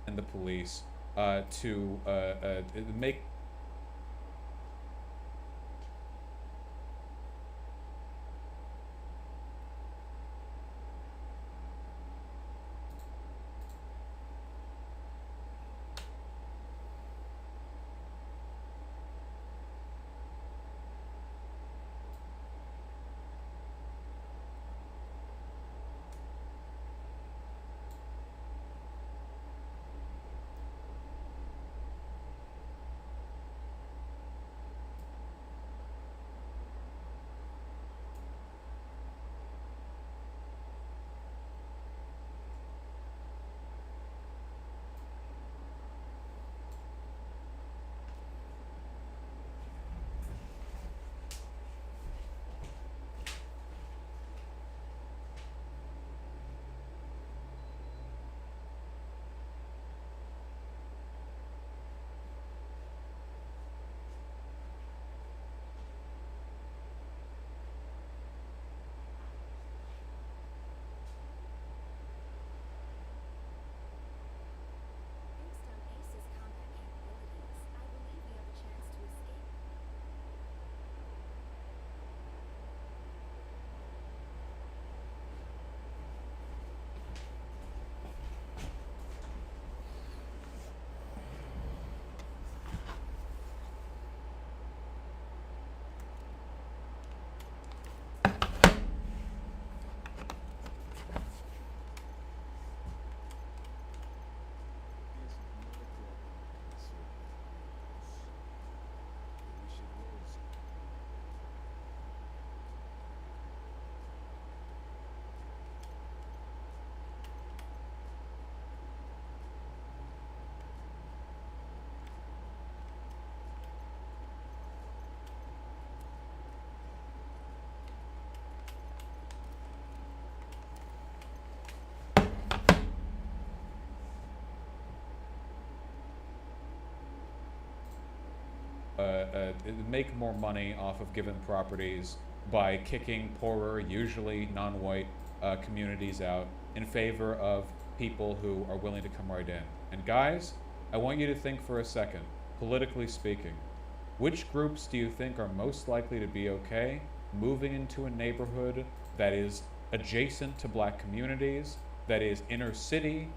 and the police to make make more money off of given properties by kicking poorer, usually non-white communities out in favor of people who are willing to come right in. And guys, I want you to think for a second, politically speaking, which groups do you think are most likely to be okay moving into a neighborhood that is adjacent to black communities, that is inner city,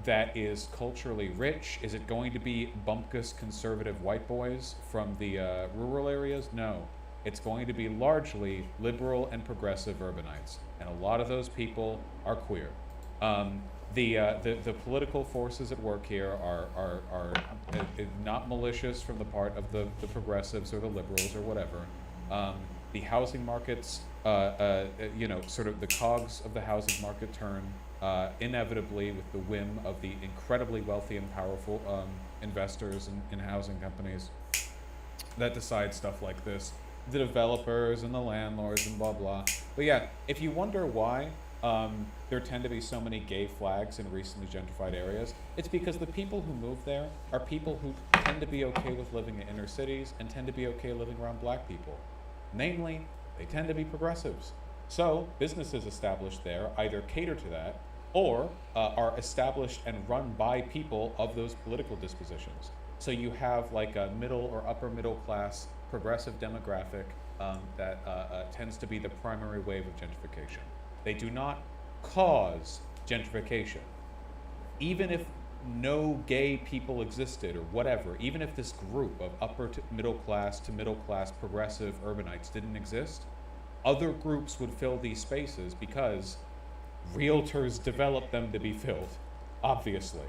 that is culturally rich? Is it going to be bumpkus conservative white boys from the rural areas? No. It's going to be largely liberal and progressive urbanites, and a lot of those people are queer. The political forces at work here are not malicious from the part of the progressives or the liberals or whatever. The housing markets, sort of the cogs of the housing market turn inevitably with the whim of the incredibly wealthy and powerful investors in housing companies that decide stuff like this. The developers and the landlords and blah blah. But yeah, if you wonder why there tend to be so many gay flags in recently gentrified areas, it's because the people who move there are people who tend to be okay with living in inner cities and tend to be okay living around black people. Namely, they tend to be progressives. So businesses established there either cater to that or are established and run by people of those political dispositions. So you have like a middle or upper middle class progressive demographic that tends to be the primary wave of gentrification. They do not cause gentrification. Even if no gay people existed or whatever, even if this group of upper to middle class progressive urbanites didn't exist, other groups would fill these spaces because realtors develop them to be filled, obviously.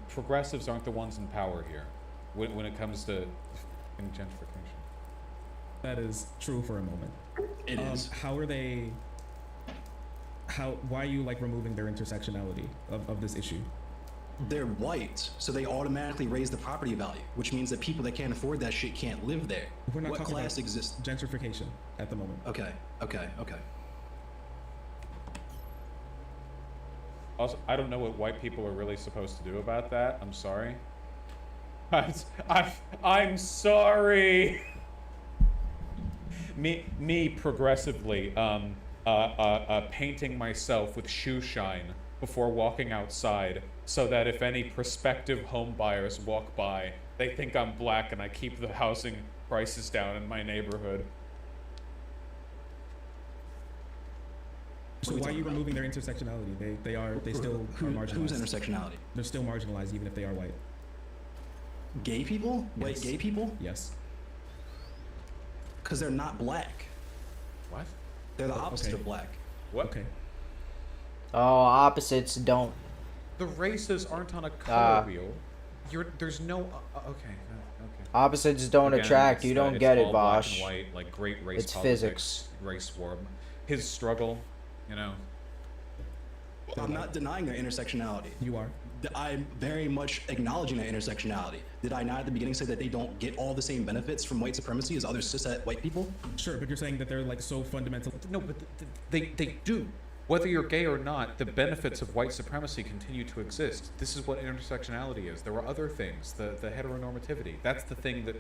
Progressives aren't the ones in power here when it comes to gentrification. That is true for a moment. It is. Why are you like removing their intersectionality of this issue? They're white, so they automatically raise the property value, which means that people that can't afford that shit can't live there. We're not what talking class about exists? gentrification at the moment. Okay. Also, I don't know what white people are really supposed to do about that. I'm sorry. I'm sorry. Me progressively painting myself with shoe shine before walking outside, so that if any prospective home buyers walk by, they think I'm black and I keep the housing prices down in my neighborhood. So why are you removing their intersectionality? They still are marginalized. Who's intersectionality? They're still marginalized even if they are white. Gay people? White Yes. gay people? Yes. Because they're not black. What? They're the opposite okay. of black. What? Okay. Oh, opposites don't. The races aren't on a color wheel. There's no. Okay. Opposites don't Again, attract. You it's, don't it's get all it, black Bosch. and white, like great race It's politics, physics. race war. His struggle, you know. I'm not denying their intersectionality. You are. I'm very much acknowledging their intersectionality. Did I not at the beginning say that they don't get all the same benefits from white supremacy as other cishet white people? Sure, but you're saying that they're like so fundamental. No, but they do. Whether you're gay or not, the benefits of white supremacy continue to exist. This is what intersectionality is. There are other things, the heteronormativity. That's the thing that.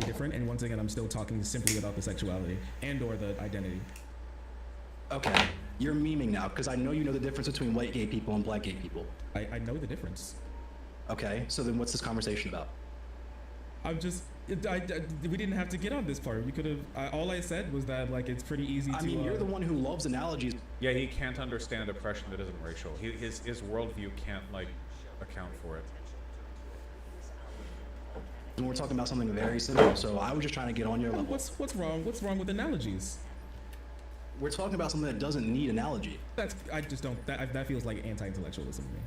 Different, and once again, I'm still talking simply about the sexuality and/or the identity. Okay, you're memeing now because I know you know the difference between white gay people and black gay people. I know the difference. Okay, so then what's this conversation about? I'm just. We didn't have to get on this part. You could have. All I said was that like it's pretty easy to. I mean, you're the one who loves analogies. Yeah, he can't understand oppression that isn't racial. His worldview can't like account for it. And we're talking about something very simple. So I was just trying to get on your level. What's wrong? What's wrong with analogies? We're talking about something that doesn't need analogy. I just don't. That feels like anti-intellectualism to me.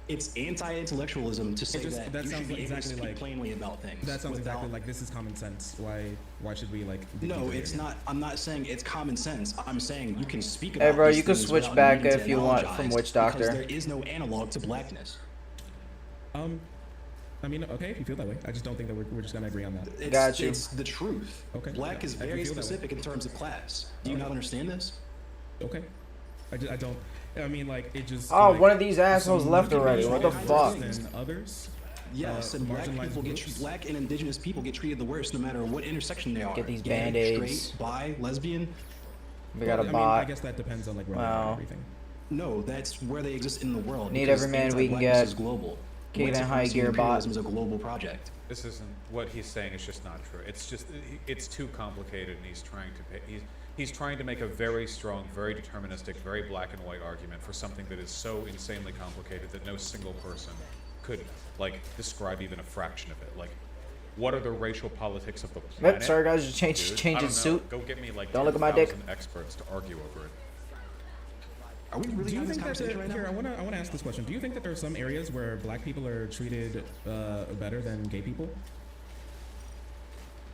It's anti-intellectualism to say that you sounds should be able to exactly speak like plainly about things. That sounds without- exactly like this is common sense. Why should we like? dig No, deeper it's here? not. I'm not saying it's common sense. I'm saying you can speak Hey, about bro, these you can things switch without back needing to if you want from analogize Witch Doctor. because there is no analog to blackness. I mean, okay, if you feel that way. I just don't think that we're just gonna agree on that. It's, Got you. It's the truth. Okay, Black yeah, is if you very feel that way. specific in terms of class. Do you not understand this? Okay. I don't. I mean, like it just. Oh, like, one of these assholes some left people already. get What the treated fuck? worse than others. Yes, and black marginalized people groups. black and indigenous people get treated the worst no matter what intersection they are. Get these Gay, Band-Aids. straight, bi, lesbian. We got a I mean, I bot. guess that depends on like where they are Wow. and everything. No, that's where they exist in the world. Need because every man we can anti-blackness get. is global. Keep White it high supremacy gear and bot. imperialism is a global project. This isn't what he's saying is just not true. It's just it's too complicated, and he's trying to he's trying to make a very strong, very deterministic, very black and white argument for something that is so insanely complicated that no single person could like describe even a fraction of it. Like, what are the racial politics of the planet? Yep, sorry guys, just Dude, change I his don't know. suit. Go get me like Don't look at my dick. 10,000 experts to argue over it. Are we really Do you having this think that conversation right here? now? I wanna ask this question. Do you think that there are some areas where black people are treated better than gay people?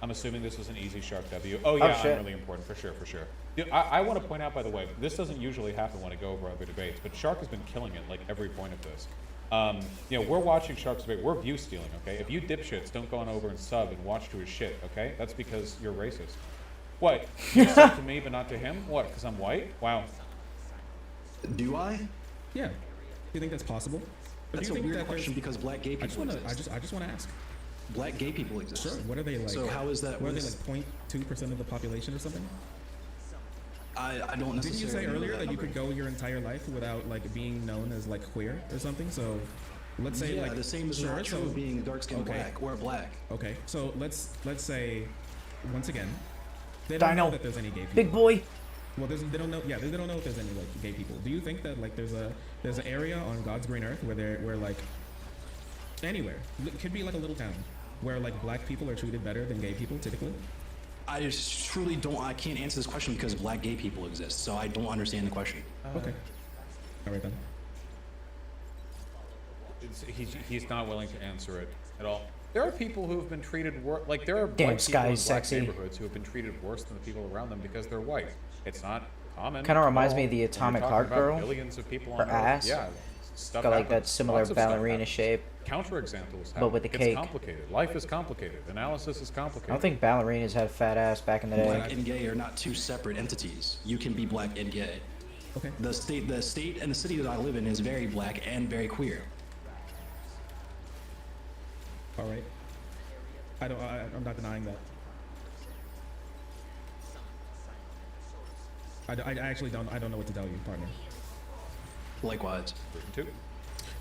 I'm assuming this was an easy Shark W. Oh yeah, shit. I'm really important, for sure, for sure. I want to point out, by the way, this doesn't usually happen when I go over other debates, but Shark has been killing it like every point of this. You know, we're watching Shark's debate. We're view stealing, okay? If you dipshits don't go on over and sub and watch to his shit, okay? That's because you're racist. What? You sub to me but not to him? What? Because I'm white? Wow. Do I? Yeah. Do you think that's possible? Or That's do a you think weird that there's- question because black gay I just people wanna. exist. I just wanna ask. Black gay people exist. Sure. What are they like? So how is that? What are they what is- like? 0.2% of the population or something? I don't necessarily. Didn't you say know earlier that you number. could go your entire life without like being known as like queer or something? So let's say Yeah, like the same is sure, not true so- of being dark skinned okay. black or black. Okay, so let's say once again they don't Dino. know that there's any gay people. Big boy. Well, they don't know. Yeah, they don't know if there's any like gay people. Do you think that like there's an area on God's green earth where like anywhere it could be like a little town where like black people are treated better than gay people typically? I just truly don't. I can't answer this question because black gay people exist, so I don't understand the question. Okay. All right then. He's not willing to answer it at all. There are people who have been treated worse. Like, there are Damn, white people Sky in is black sexy. neighborhoods who have been treated worse than the people around them because they're white. It's not common. Kinda at reminds all. me of the When you're Atomic talking Heart about girl. Billions of people Her on Earth. ass. Yeah, stuff Got like that happens. similar Lots of stuff ballerina happens. shape. Counterexamples happen. But with the It's cake. complicated. Life is complicated. Analysis is I complicated. don't think ballerinas had fat ass back in the day. Black and gay are not two separate entities. You can be black and gay. Okay. The state and the city that I live in is very black and very queer. All right. I'm not denying that. I actually don't. I don't know what to tell you, partner. Likewise. Two.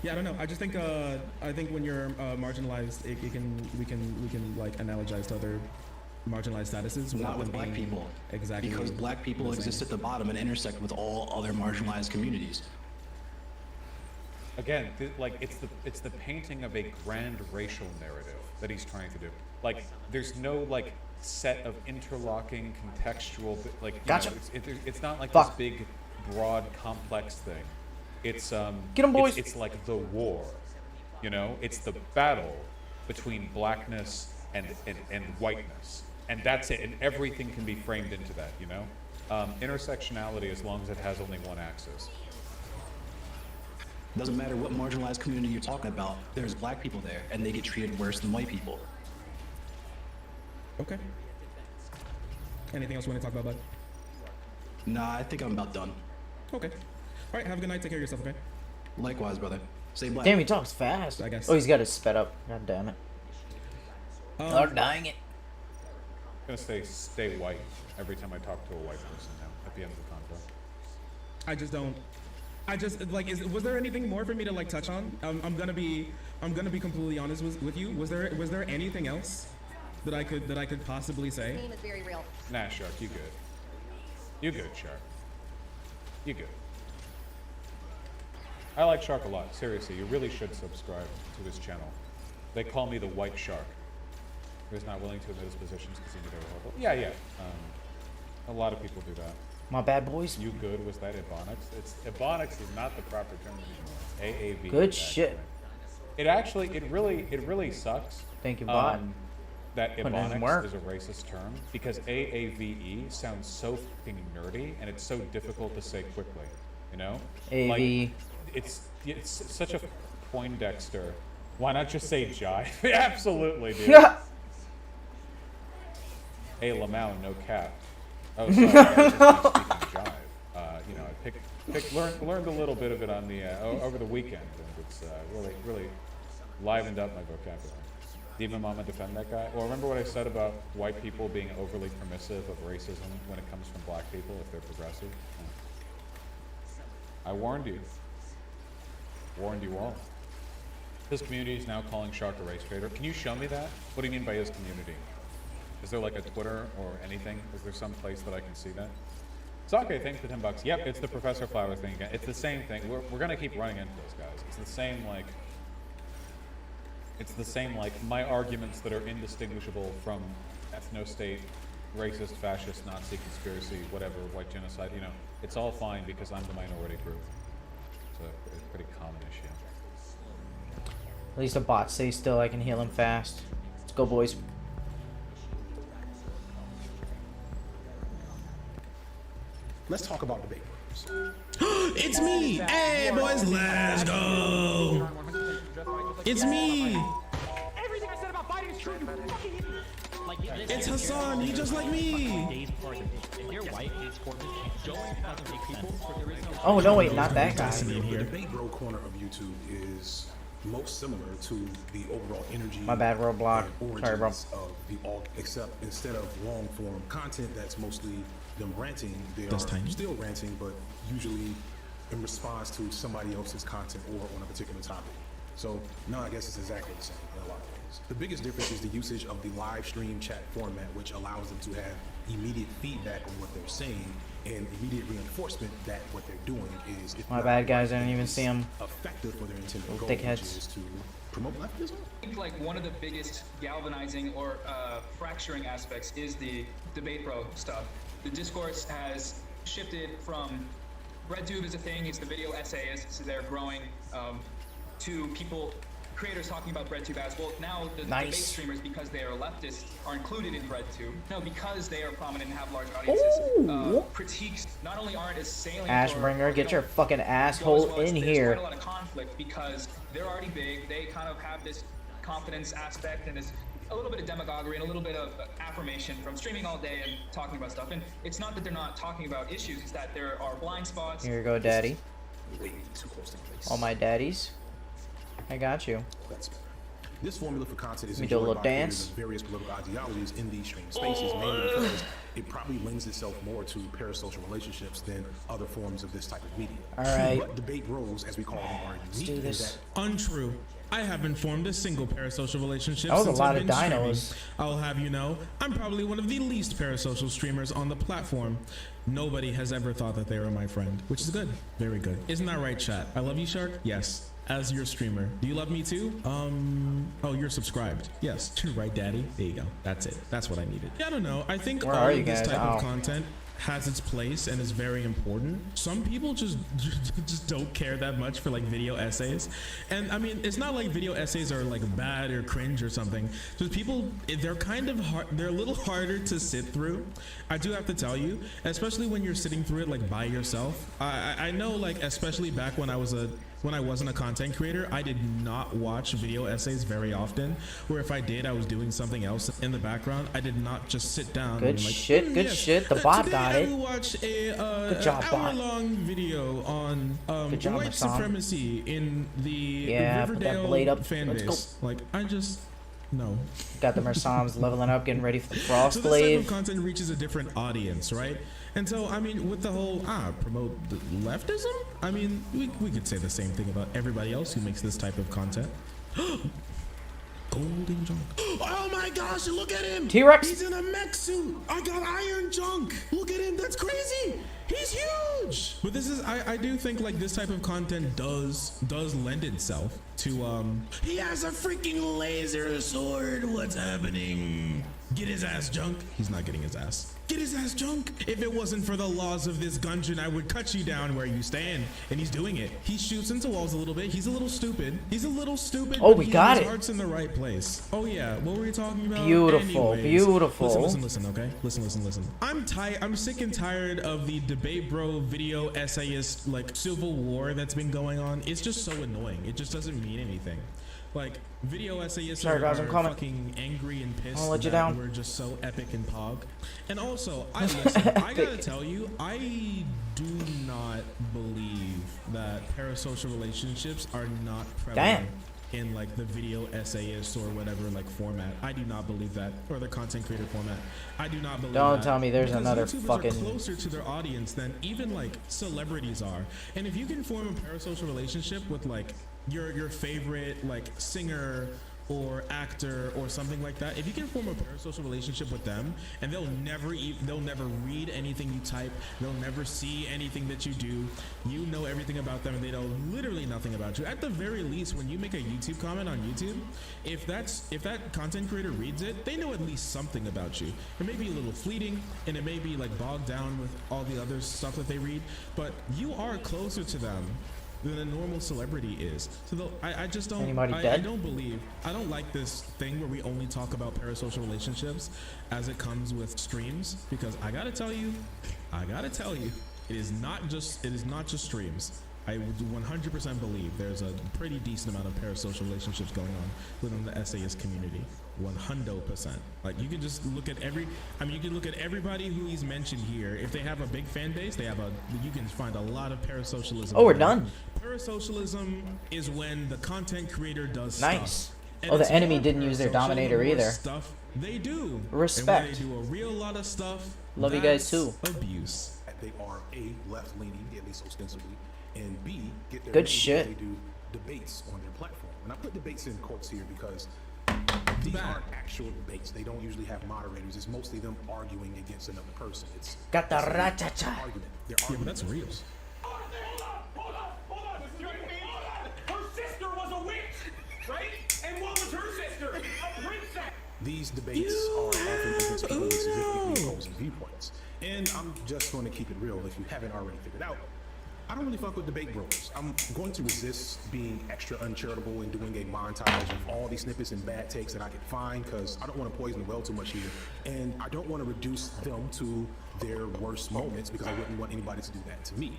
Yeah, I don't know. I just think I think when you're marginalized, we can like analogize to other marginalized statuses. Not with them black being people. Exactly. Because black people the same. exist at the bottom and intersect with all other marginalized communities. Again, like it's the painting of a grand racial narrative that he's trying to do. Like there's no like set of interlocking contextual like you Gotcha. know, it's not like Fuck. this big broad complex thing. It's Get 'em, boys. It's like the war, you know. It's the battle between blackness and whiteness, and that's it. And everything can be framed into that, you know. Intersectionality, as long as it has only one axis. Doesn't matter what marginalized community you're talking about, there's black people there, and they get treated worse than white people. Okay. Anything else you want to talk about, bud? Nah, I think I'm about done. Okay. All right. Have a good night. Take care of yourself. Okay. Likewise, brother. Stay black. Damn, he talks fast. I guess. Oh, he's got his sped up. God damn it. Oh, dang it. I'm gonna stay white every time I talk to a white person now at the end of the conflict. I just don't. I just like. Was there anything more for me to like touch on? I'm gonna be completely honest with you. Was there anything else that I could possibly say? Name is very real. Nah, Shark, you good. You good, Shark. You good. I like Shark a lot. Seriously, you really should subscribe to his channel. They call me the White Shark. Who's not willing to admit his positions because he knew they were horrible. Yeah. A lot of people do that. My bad boys. You good? Was that Ebonics? Ebonics is not the proper term anymore. It's AAV. Good shit. It actually, it really sucks. Thank you, bot. That Putting in Ebonics work. is a racist term because AAVE sounds so fucking nerdy and it's so difficult to say quickly. You know? AV. Like, it's such a Poindexter. Why not just say jive? Absolutely, dude. Hey, Lamau, no cap. Oh, sorry, I was just speaking jive. You know, I learned a little bit of it on the over the weekend, and it's really livened up my vocabulary. Demon Mama, defend that guy. Well, remember what I said about white people being overly permissive of racism when it comes from black people if they're progressive? I warned you. Warned you all. His community is now calling Shark a race traitor. Can you show me that? What do you mean by his community? Is there like a Twitter or anything? Is there some place that I can see that? Sake, thanks for $10. Yep, it's the Professor Flower thing again. It's the same thing. We're gonna keep running into those guys. It's the same like my arguments that are indistinguishable from ethno-state, racist, fascist, Nazi, conspiracy, whatever, white genocide. You know, it's all fine because I'm the minority group. It's a pretty common issue. At least the bot stays still. I can heal him fast. Let's go, boys. Let's talk about debate. It's me! Hey, boys, let's go! It's me! Everything I said about Biden is true, you fucking idiot. It's Hassan, he just like me! Oh, no, wait, not that guy. The debate bro corner of YouTube is most similar to the overall energy. My bad, Roblox. and Sorry, bro. origins of the alt, except instead of long form content that's mostly them ranting, they That's are tiny. still ranting, but usually in response to somebody else's content or on a particular topic. So no, I guess it's exactly the same in a lot of ways. The biggest difference is the usage of the live stream chat format, which allows them to have immediate feedback on what they're saying and immediate reinforcement that what they're doing is. if My not bad, guys. I right, didn't even is see 'em. Effective for their intended Little goal, dickheads. which is to promote leftism. I think like one of the biggest galvanizing or fracturing aspects is the debate bro stuff. The discourse has shifted from RedTube is a thing, it's the video essayists, so they're growing, to creators talking about RedTube as well. Now the Nice. debate streamers, because they are leftists, are included in RedTube. No, because they are prominent and have large audiences. Critiques not only aren't as salient. Ashbringer, or get your don't fucking go as asshole well as in there's here. quite a lot of conflict because they're already big. They kind of have this confidence aspect and this a little bit of demagoguery and a little bit of affirmation from streaming all day and talking about stuff. And it's not that they're not talking about issues; it's that there are blind spots. Here you go, daddy. Way too close to the face. All my daddies. I got you. That's better. This formula for content is me do a enjoyed little by creators dance. of various political ideologies in these streaming spaces, mainly because it probably lends itself more to parasocial relationships than other forms of this type of media. All right. But debate bros, as we call them, are do unique in this. that Untrue. I haven't formed a single parasocial relationship That was a since lot I've of been streaming. dinos. I'll have you know, I'm probably one of the least parasocial streamers on the platform. Nobody has ever thought that they were my friend, which is good. Very good. Isn't that right, chat? I love you, Shark. Yes. As your streamer. Do you love me too? Oh, you're subscribed. Yes. Right, daddy. There you go. That's it. That's what I needed. Yeah, I don't know. I think Where all are of you this guys? type Ow. of content has its place and is very important. Some people just don't care that much for like video essays. And I mean, it's not like video essays are like bad or cringe or something. Just people, they're kind of hard, they're a little harder to sit through. I do have to tell you, especially when you're sitting through it like by yourself. I know, like, especially back when I wasn't a content creator, I did not watch video essays very often, or if I did, I was doing something else in the background. I did not just sit down Good and like, shit, good yes, shit. The bot today got I it. will watch a Good job, bot. hour-long video on Good job, white Hassan. supremacy in the Yeah, put that Riverdale blade up. fan Let's base. Like, I just, no. Got the Mersams leveling up, getting ready for the So Frost this type Glaive. of content reaches a different audience, right? And so, I mean, with the whole, promote the leftism? I mean, we could say the same thing about everybody else who makes this type of content. Golden junk. Oh my gosh, look at him! T-Rex. He's in a mech suit! I got iron junk! Look at him, that's crazy! He's huge! But this is, I do think like this type of content does lend itself to, he has a freaking laser sword! What's happening? Get his ass, junk! He's not getting his ass. Get his ass, junk! If it wasn't for the laws of this dungeon, I would cut you down where you stand. And he's doing it. He shoots into walls a little bit. He's a little stupid. He's a little stupid. Oh, but we got his it. heart's in the right place. Oh yeah, what were you talking about? Beautiful, Anyways, beautiful. Listen, okay? Listen. I'm sick and tired of the debate bro video essayist like civil war that's been going on. It's just so annoying. It just doesn't mean anything. Like, video essayists Sorry, guys, I'm are coming. fucking angry and pissed I'll let you that down. we're just so epic and pog. And also, I gotta tell you, I do not believe that parasocial relationships are not prevalent in like the video essayist or whatever like format. I do not believe that, or the content creator format. I do not believe Don't that. tell me there's Because another YouTubers fucking- are closer to their audience than even like celebrities are. And if you can form a parasocial relationship with like your favorite like singer or actor or something like that, if you can form a parasocial relationship with them and they'll never read anything you type, they'll never see anything that you do, you know everything about them and they know literally nothing about you. At the very least, when you make a YouTube comment on YouTube, if that content creator reads it, they know at least something about you. It may be a little fleeting and it may be like bogged down with all the other stuff that they read, but you are closer to them than a normal celebrity is. So I just don't. Anybody I dead? I don't like this thing where we only talk about parasocial relationships as it comes with streams, because I gotta tell you, it is not just streams. I would 100% believe there's a pretty decent amount of parasocial relationships going on within the essayist community. 100%. Like, you can just look at you can look at everybody who he's mentioned here. If they have a big fan base, you can find a lot of parasocialism. Oh, we're there. done. Parasocialism is when the content creator does Nice. stuff. And Oh, the it's enemy more didn't use their parasocial Dominator the more either. Stuff they do. Respect. And when they do a real lot of stuff. Love you guys too. that Abuse. they are A, left-leaning, at least ostensibly, and B, get their Good ratings shit. when they do debates on their platform. And I put debates in quotes here because these aren't actual debates. They don't usually have moderators. It's mostly them arguing against another person. It's Got the it's an ra-cha-cha. argument. They're Yeah, but arguing. that's real. Hold on. Her sister was a witch, right? And what was her sister? A princess. These debates are often against people with significantly opposing viewpoints. And I'm just going to keep it real. If you haven't already figured out, I don't really fuck with debate bros. I'm going to resist being extra uncharitable and doing a montage of all these snippets and bad takes that I can find, because I don't want to poison the well too much here. And I don't want to reduce them to their worst moments, because I wouldn't want anybody to do that to me.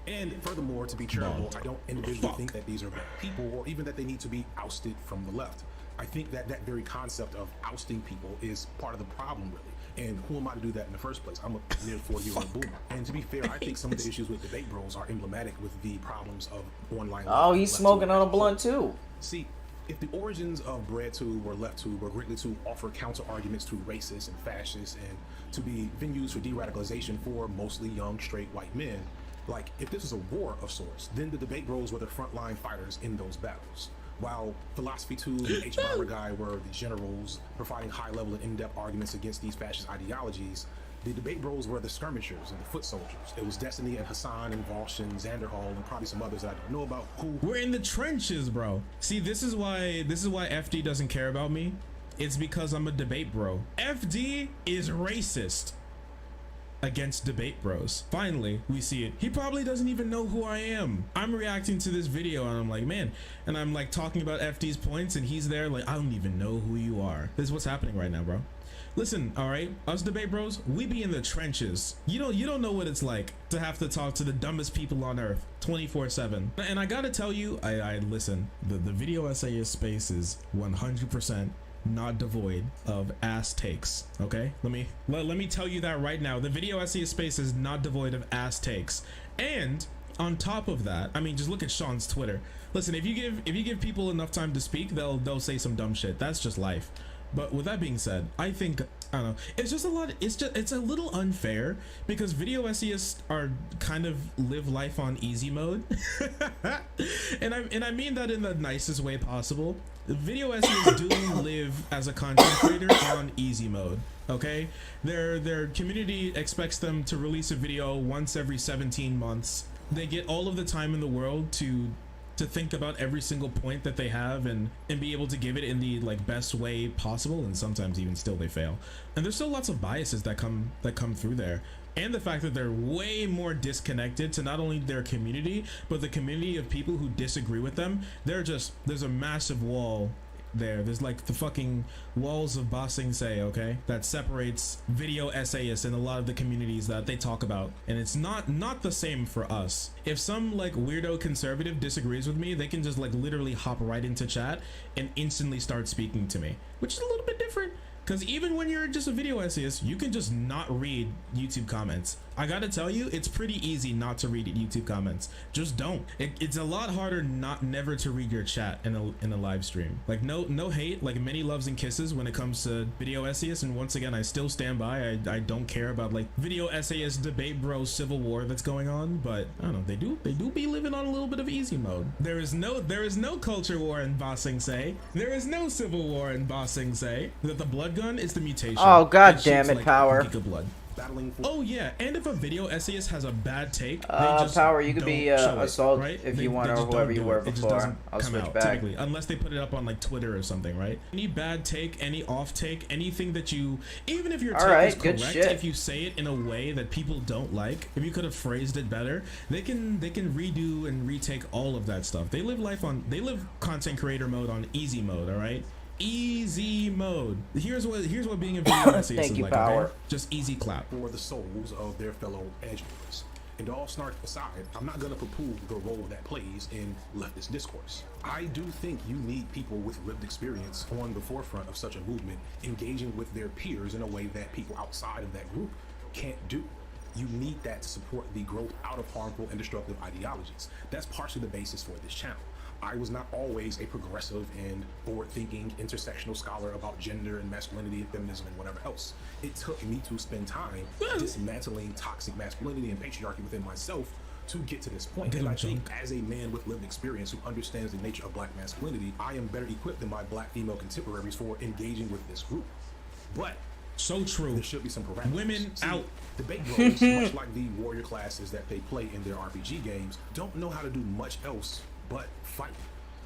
And furthermore, to be charitable, I don't individually think that these are bad people, or even that they need to be ousted from the left. I think that that very concept of ousting people is part of the problem, really. And who am I to do that in the first place? I'm a near 40-year-old boomer. And to be fair, I think some of the issues with debate bros are emblematic with the problems of online. Oh, he's left smoking as on a whole. blunt too. See, If the origins of BreadTube or LeftTube were greatly to offer counter arguments to racists and fascists and to be venues for de-radicalization for mostly young straight white men, like if this was a war of sorts, then the debate bros were the frontline fighters in those battles. While Philosophy Tube and H. Bomber Guy were the generals providing high level and in-depth arguments against these fascist ideologies, the debate bros were the skirmishers and the foot soldiers. It was Destiny and Hassan and Vosh and Xanderhall and probably some others that I don't know about who. We're in the trenches, bro. See, this is why FD doesn't care about me. It's because I'm a debate bro. FD is racist against debate bros. Finally, we see it. He probably doesn't even know who I am. I'm reacting to this video and I'm like, man, and I'm like talking about FD's points and he's there like, I don't even know who you are. This is what's happening right now, bro. Listen, all right, us debate bros, we be in the trenches. You don't know what it's like to have to talk to the dumbest people on earth 24/7. And I gotta tell you, I listen, the video essayist space is 100% not devoid of ass takes. Okay, let me tell you that right now. The video essayist space is not devoid of ass takes. And on top of that, I mean, just look at Sean's Twitter. Listen, if you give people enough time to speak, they'll say some dumb shit. That's just life. But with that being said, I think, I don't know, it's just a lot, it's a little unfair because video essayists are kind of live life on easy mode. and I mean that in the nicest way possible. Video essayists do live as a content creator on easy mode. Okay, their community expects them to release a video once every 17 months. They get all of the time in the world to think about every single point that they have and be able to give it in the like best way possible, and sometimes even still they fail. And there's still lots of biases that come through there, and the fact that they're way more disconnected to not only their community but the community of people who disagree with them. There's a massive wall there. There's like the fucking walls of Ba Sing Se, okay, that separates video essayists in a lot of the communities that they talk about, and it's not the same for us. If some like weirdo conservative disagrees with me, they can just like literally hop right into chat and instantly start speaking to me, which is a little bit different. Because even when you're just a video essayist, you can just not read YouTube comments. I gotta tell you, it's pretty easy not to read YouTube comments. Just don't. It's a lot harder never to read your chat in a live stream. Like no hate, like many loves and kisses when it comes to video essayists. And once again, I still stand by. I don't care about like video essayist debate bro civil war that's going on. But I don't know, they do be living on a little bit of easy mode. There is no culture war in Ba Sing Se. There is no civil war in Ba Sing Se. That the blood gun is the mutation. Oh god damn it, like Power. Blood. Battling for Oh yeah, and if a video essayist has a bad take, they just Power, you could don't be show it, assault right? if They- you want, they or just whoever don't you do were it. It just before. doesn't I'll come switch out, back. typically, unless they put it up on like Twitter or something, right? Any bad take, any off take, anything that you, even if your take Alright, is good correct, shit. if you say it in a way that people don't like, if you could have phrased it better, they can redo and retake all of that stuff. They live content creator mode on easy mode, all right? Easy mode. Here's what being a video essayist Thank is you, like, Power. okay? Just easy clap. for the souls of their fellow edgelords. And all snark aside, I'm not gonna poo-poo the role that plays in leftist discourse. I do think you need people with lived experience on the forefront of such a movement, engaging with their peers in a way that people outside of that group can't do. You need that to support the growth out of harmful and destructive ideologies. That's partially the basis for this channel. I was not always a progressive and forward-thinking intersectional scholar about gender and masculinity and feminism and whatever else. It took me to spend time dismantling toxic masculinity and patriarchy within myself to get to this point. And I think as a man with lived experience who understands the nature of black masculinity, I am better equipped than my black female contemporaries for engaging with this group. But So true. there should be some parameters. Women out. Debate bros, much like the warrior classes that they play in their RPG games, don't know how to do much else but fight.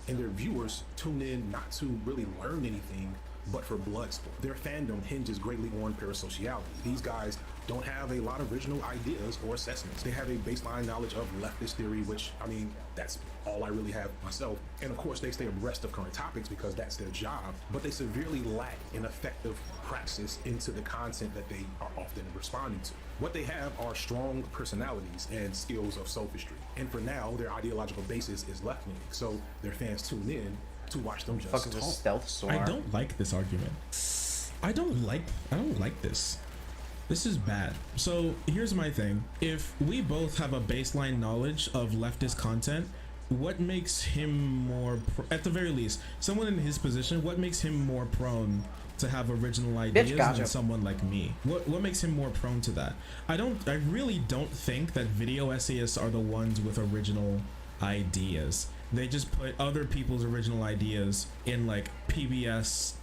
And their viewers tune in not to really learn anything, but for blood sport. Their fandom hinges greatly on parasociality. These guys don't have a lot of original ideas or assessments. They have a baseline knowledge of leftist theory, which, I mean, that's all I really have myself. And of course, they stay abreast of current topics because that's their job, but they severely lack an effective praxis into the content that they are often responding to. What they have are strong personalities and skills of sophistry. And for now, their ideological basis is left-leaning, so their fans tune in to watch them just Fuck is a talk. stealth storm? I don't like this argument. I don't like this. This is bad. So here's my thing. If we both have a baseline knowledge of leftist content, what makes him more, at the very least, someone in his position, what makes him more prone to have original ideas gotcha. than someone like me? What makes him more prone to that? I really don't think that video essayists are the ones with original ideas. They just put other people's original ideas in like PBS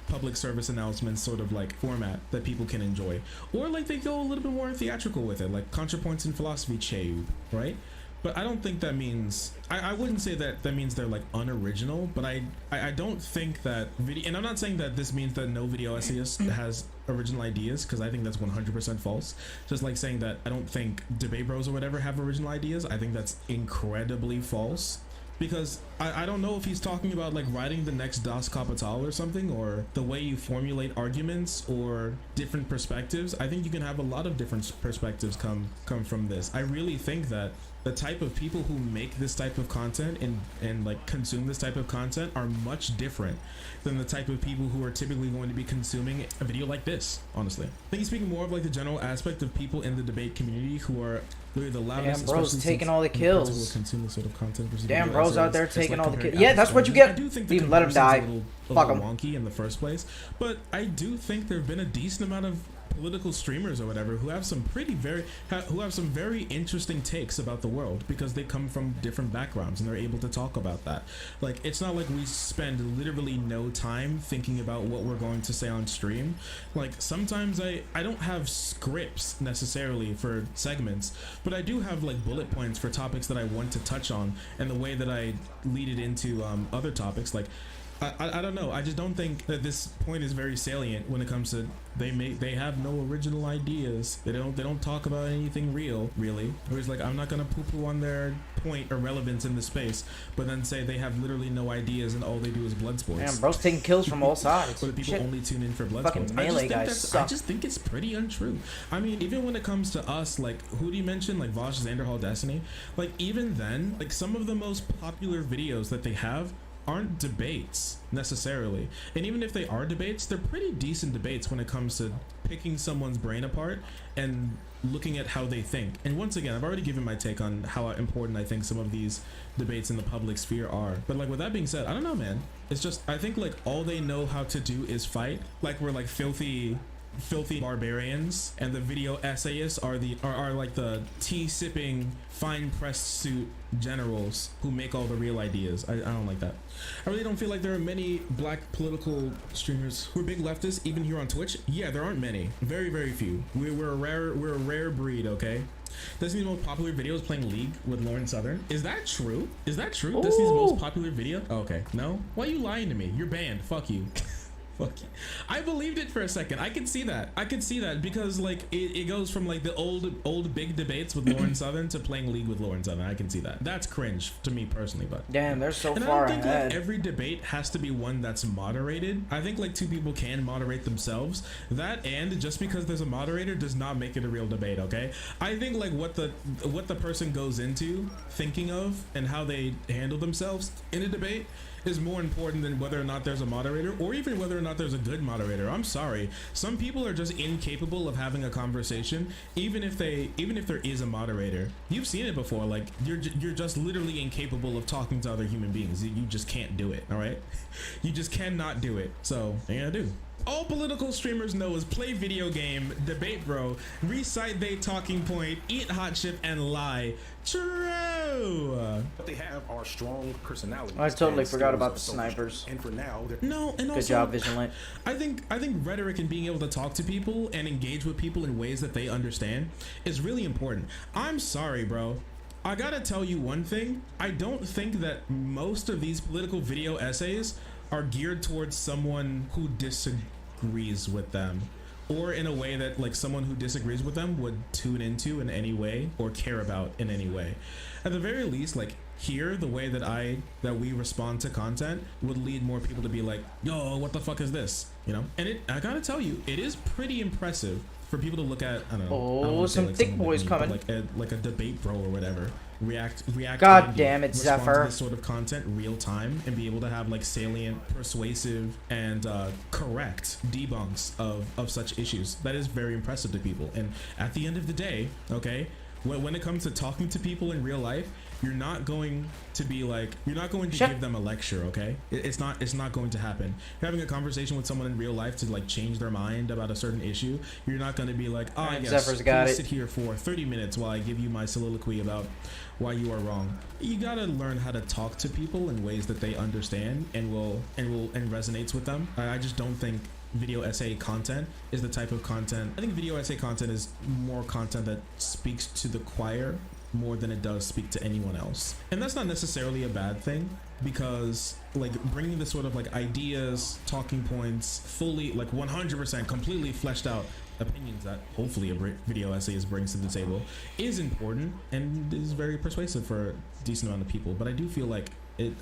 public service announcements sort of like format that people can enjoy, or like they go a little bit more theatrical with it, like ContraPoints in Philosophy Chayub, right? But I don't think that means, I wouldn't say that means they're like unoriginal, but I don't think that video, and I'm not saying that this means that no video essayist has original ideas, because I think that's 100% false. Just like saying that I don't think debate bros or whatever have original ideas, I think that's incredibly false. Because I don't know if he's talking about like writing the next Das Kapital or something, or the way you formulate arguments or different perspectives. I think you can have a lot of different perspectives come from this. I really think that the type of people who make this type of content and like consume this type of content are much different than the type of people who are typically going to be consuming a video like this, honestly. I think he's speaking more of like the general aspect of people in the debate community who are really the loudest. Damn, bro's taking all the kills. Consume this sort of content. Damn, bro's out there taking like all the kills. comparing Yeah, that's what you apples to get. oranges. I do think the Even let him comparison's die. a Fuck little him. wonky in the first place, but I do think there have been a decent amount of political streamers or whatever who have some very interesting takes about the world, because they come from different backgrounds and they're able to talk about that. Like, it's not like we spend literally no time thinking about what we're going to say on stream. Like, sometimes I don't have scripts necessarily for segments, but I do have like bullet points for topics that I want to touch on, and the way that I lead it into other topics. Like, I don't know. I just don't think that this point is very salient when it comes to they have no original ideas. They don't talk about anything real, really. Or it's like, I'm not gonna poo-poo on their point or relevance in the space, but then say they have literally no ideas and all they do is blood sports. Damn, bro's taking kills from all sides. Or the people Shit. only tune in for blood Fucking sports. melee guys I suck. just think it's pretty untrue. I mean, even when it comes to us, like, who do you mention? Like Vosh Xanderhall Destiny? Like, even then, like, some of the most popular videos that they have aren't debates necessarily, and even if they are debates, they're pretty decent debates when it comes to picking someone's brain apart and looking at how they think. And once again, I've already given my take on how important I think some of these debates in the public sphere are, but like, with that being said, I don't know, man. It's just, I think like all they know how to do is fight. Like, we're like filthy barbarians, and the video essayists are like the tea sipping fine pressed suit generals who make all the real ideas. I don't like that. I really don't feel like there are many black political streamers who are big leftists, even here on Twitch. Yeah, there aren't many. Very, very few. We're a rare breed, okay? Destiny's most popular video is playing League with Lauren Southern. Is that true? Is that true? Ooh. Destiny's most popular video? Oh, okay. No? Why are you lying to me? You're banned. Fuck you. Fuck you. I believed it for a second. I could see that because like it goes from like the old big debates with Lauren Southern to playing League with Lauren Southern. I can see that. That's cringe to me personally, but Damn, they're so and far I don't think ahead. like every debate has to be one that's moderated. I think like two people can moderate themselves. That, and just because there's a moderator does not make it a real debate, okay? I think like what the person goes into thinking of and how they handle themselves in a debate is more important than whether or not there's a moderator, or even whether or not there's a good moderator. I'm sorry, some people are just incapable of having a conversation, even if there is a moderator. You've seen it before. Like, you're just literally incapable of talking to other human beings. You just can't do it. All right, you just cannot do it. So what are you gonna do? All political streamers know is play video game, debate bro, recite they talking point, eat hot chip, and lie. True. What they have are strong personalities. I totally and forgot skills about of the social snipers. strength. And for now, they're No, and Good also, job, Vigilant. I think rhetoric and being able to talk to people and engage with people in ways that they understand is really important. I'm sorry, bro. I gotta tell you one thing. I don't think that most of these political video essays are geared towards someone who disagrees with them, or in a way that like someone who disagrees with them would tune into in any way or care about in any way. At the very least, like here, the way that we respond to content would lead more people to be like, yo, what the fuck is this? You know? And I gotta tell you, it is pretty impressive for people to look at. I don't know. Oh, I don't wanna say, some like, thick someone boys me, coming. but like a debate bro or whatever. React. God and damn it, respond Zephyr. to this sort of content real time and be able to have like salient, persuasive, and correct debunks of such issues. That is very impressive to people. And at the end of the day, okay, when it comes to talking to people in real life, you're not going to be like, you're not going to Shut- give them a lecture, okay? It's not going to happen. You're having a conversation with someone in real life to like change their mind about a certain issue. You're not going to be like, oh, yes, Zephyr's got please it. sit here for 30 minutes while I give you my soliloquy about why you are wrong. You gotta learn how to talk to people in ways that they understand and resonates with them. I just don't think video essay content is the type of content. I think video essay content is more content that speaks to the choir more than it does speak to anyone else. And that's not necessarily a bad thing, because like bringing the sort of like ideas, talking points, fully like 100% completely fleshed out opinions that hopefully a video essayist brings to the table is important and is very persuasive for a decent amount of people. But I do feel like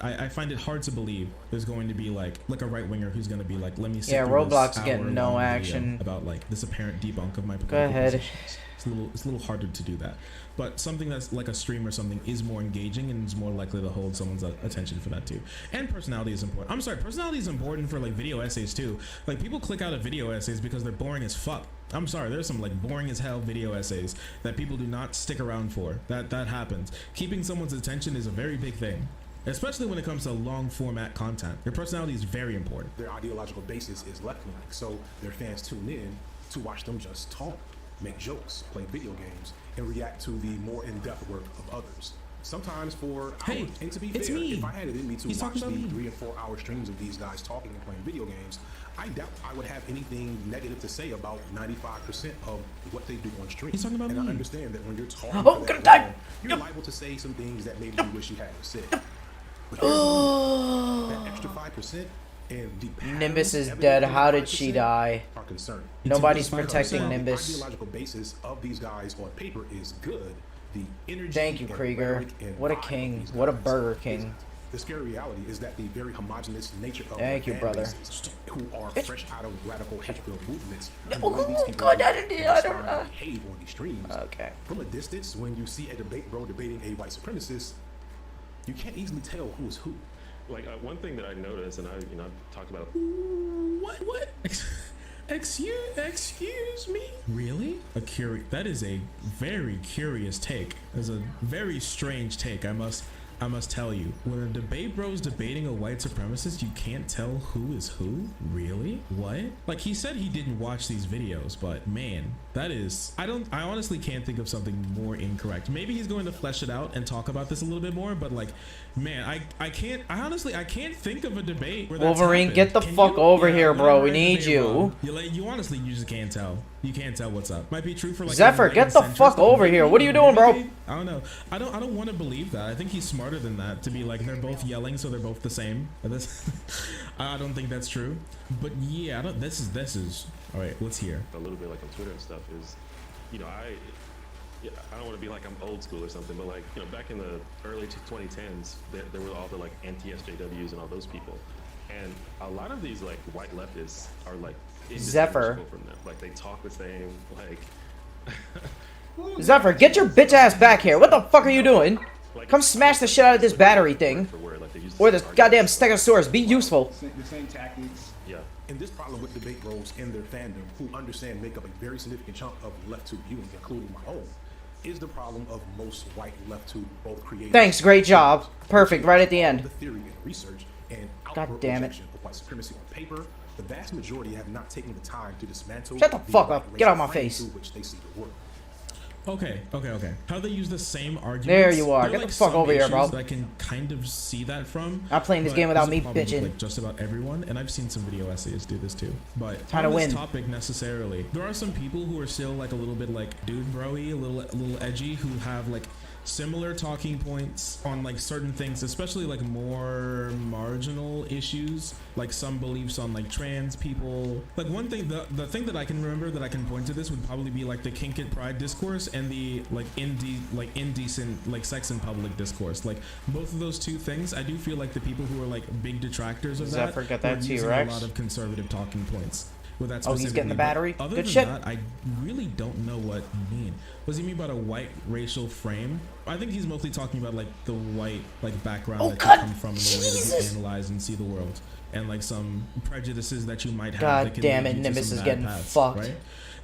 I find it hard to believe there's going to be like a right winger who's going to be like, let me sit Yeah, through this Roblox getting no hour-long video action. about like this apparent debunk of my Go political ahead. positions. It's a little harder to do that. But something that's like a stream or something is more engaging and is more likely to hold someone's attention for that too. And personality is important. I'm sorry, personality is important for like video essays too. Like people click out of video essays because they're boring as fuck. I'm sorry, there's some like boring as hell video essays that people do not stick around for. That happens. Keeping someone's attention is a very big thing, especially when it comes to long format content. Your personality is very important. Their ideological basis is left-wing, so their fans tune in to watch them just talk, make jokes, play video games, and react to the more in-depth work of others. Sometimes for Hey, hours. And to be it's fair, me. if I had it in me to He's watch talking the about me. 3 and 4 hour streams of these guys talking and playing video games, I doubt I would have anything negative to say about 95% of what they do on stream. He's talking about and me. I understand that when you're talking Oh, for gonna that die. long, you're liable to say some things that maybe you wish you hadn't said. But here's that extra 5% and the Nimbus is patterns dead. evident in How the did she 5% die? are concerned. Nobody's Because protecting the Nimbus. The ideological basis of these guys on paper is good. The energy. Thank you, and Krieger. rhetoric and What a vibe of king. these What a guys Burger is- King. The scary reality is that the very homogenous nature of Thank the you, fan brother. bases who are fresh out of radical hate-filled movements. Oh, and the way these people God, I respond don't know. and behave on these streams. Okay. From a distance, when you see a debate bro debating a white supremacist, you can't easily tell who is who. Like one thing that I noticed, and I've talked about. What? Excuse me? Really? That is a very curious take. That's a very strange take, I must tell you. When a debate bro's debating a white supremacist, you can't tell who is who? Really? What? Like, he said he didn't watch these videos, but man, that is, I honestly can't think of something more incorrect. Maybe he's going to flesh it out and talk about this a little bit more, but like, man, I can't think of a debate where that's Wolverine, happened. get the Can fuck you? over Yeah, here, let bro. him We write the need debate you. wrong. You honestly, you just can't tell. You can't tell what's up. Might be true for like Zephyr, enlightened get the fuck centrists, over but here. maybe- What are you doing, bro? maybe- I don't know. I don't want to believe that. I think he's smarter than that to be like they're both yelling, so they're both the same. I don't think that's true. But yeah, this is all right. Let's hear. A little bit like on Twitter and stuff is, you know, I don't want to be like I'm old school or something, but like, you know, back in the early 2010s, there were all the like anti-SJWs and all those people, and a lot of these like white leftists are like Zephyr. indistinguishable from them. Like they talk the same. Like Zephyr, get your bitch ass back here. What the fuck are you doing? Come smash the shit out of this battery thing. for word, like they use Or this argument. goddamn Stegosaurus. Be useful. The same tactics. Yeah. And this problem with debate bros and their fandom, who understand make up a very significant chunk of left-tube viewing, including my own, is the problem of most white left-tube both creators. Thanks, great job. Perfect, right at the end. The theory and research and God outward damn it. projection of white supremacy on paper, the vast majority have not taken the time to dismantle. Shut the fuck white up. Get out of my racial frame face. through which they see the world. Okay. How they use the same arguments. There you are. There Get the like fuck some over here, bro. issues that I can kind of see that from. Not playing this but game without is a me problem with, bitching. like, just about everyone, and I've seen some video essays do this too. But Trying on to this win. topic necessarily, there are some people who are still like a little bit like dude bro-y, a little edgy, who have like similar talking points on like certain things, especially like more marginal issues, like some beliefs on like trans people. Like one thing, the thing that I can remember that I can point to this would probably be like the kink it pride discourse and the like indecent like sex in public discourse. Like both of those two things, I do feel like the people who are like big detractors of Zephyr, that get that are using T-Rex. a lot of conservative talking points. With that Oh, he's getting the specifically. battery? But other Good than shit. that, I really don't know what you mean. What does he mean by a white racial frame? I think he's mostly talking about like the white like background Oh, that God, you come from and the way that Jesus. you analyze and see the world, and like some prejudices that you might have. God that can damn lead it, you to Nimbus some is bad getting paths, fucked. Right?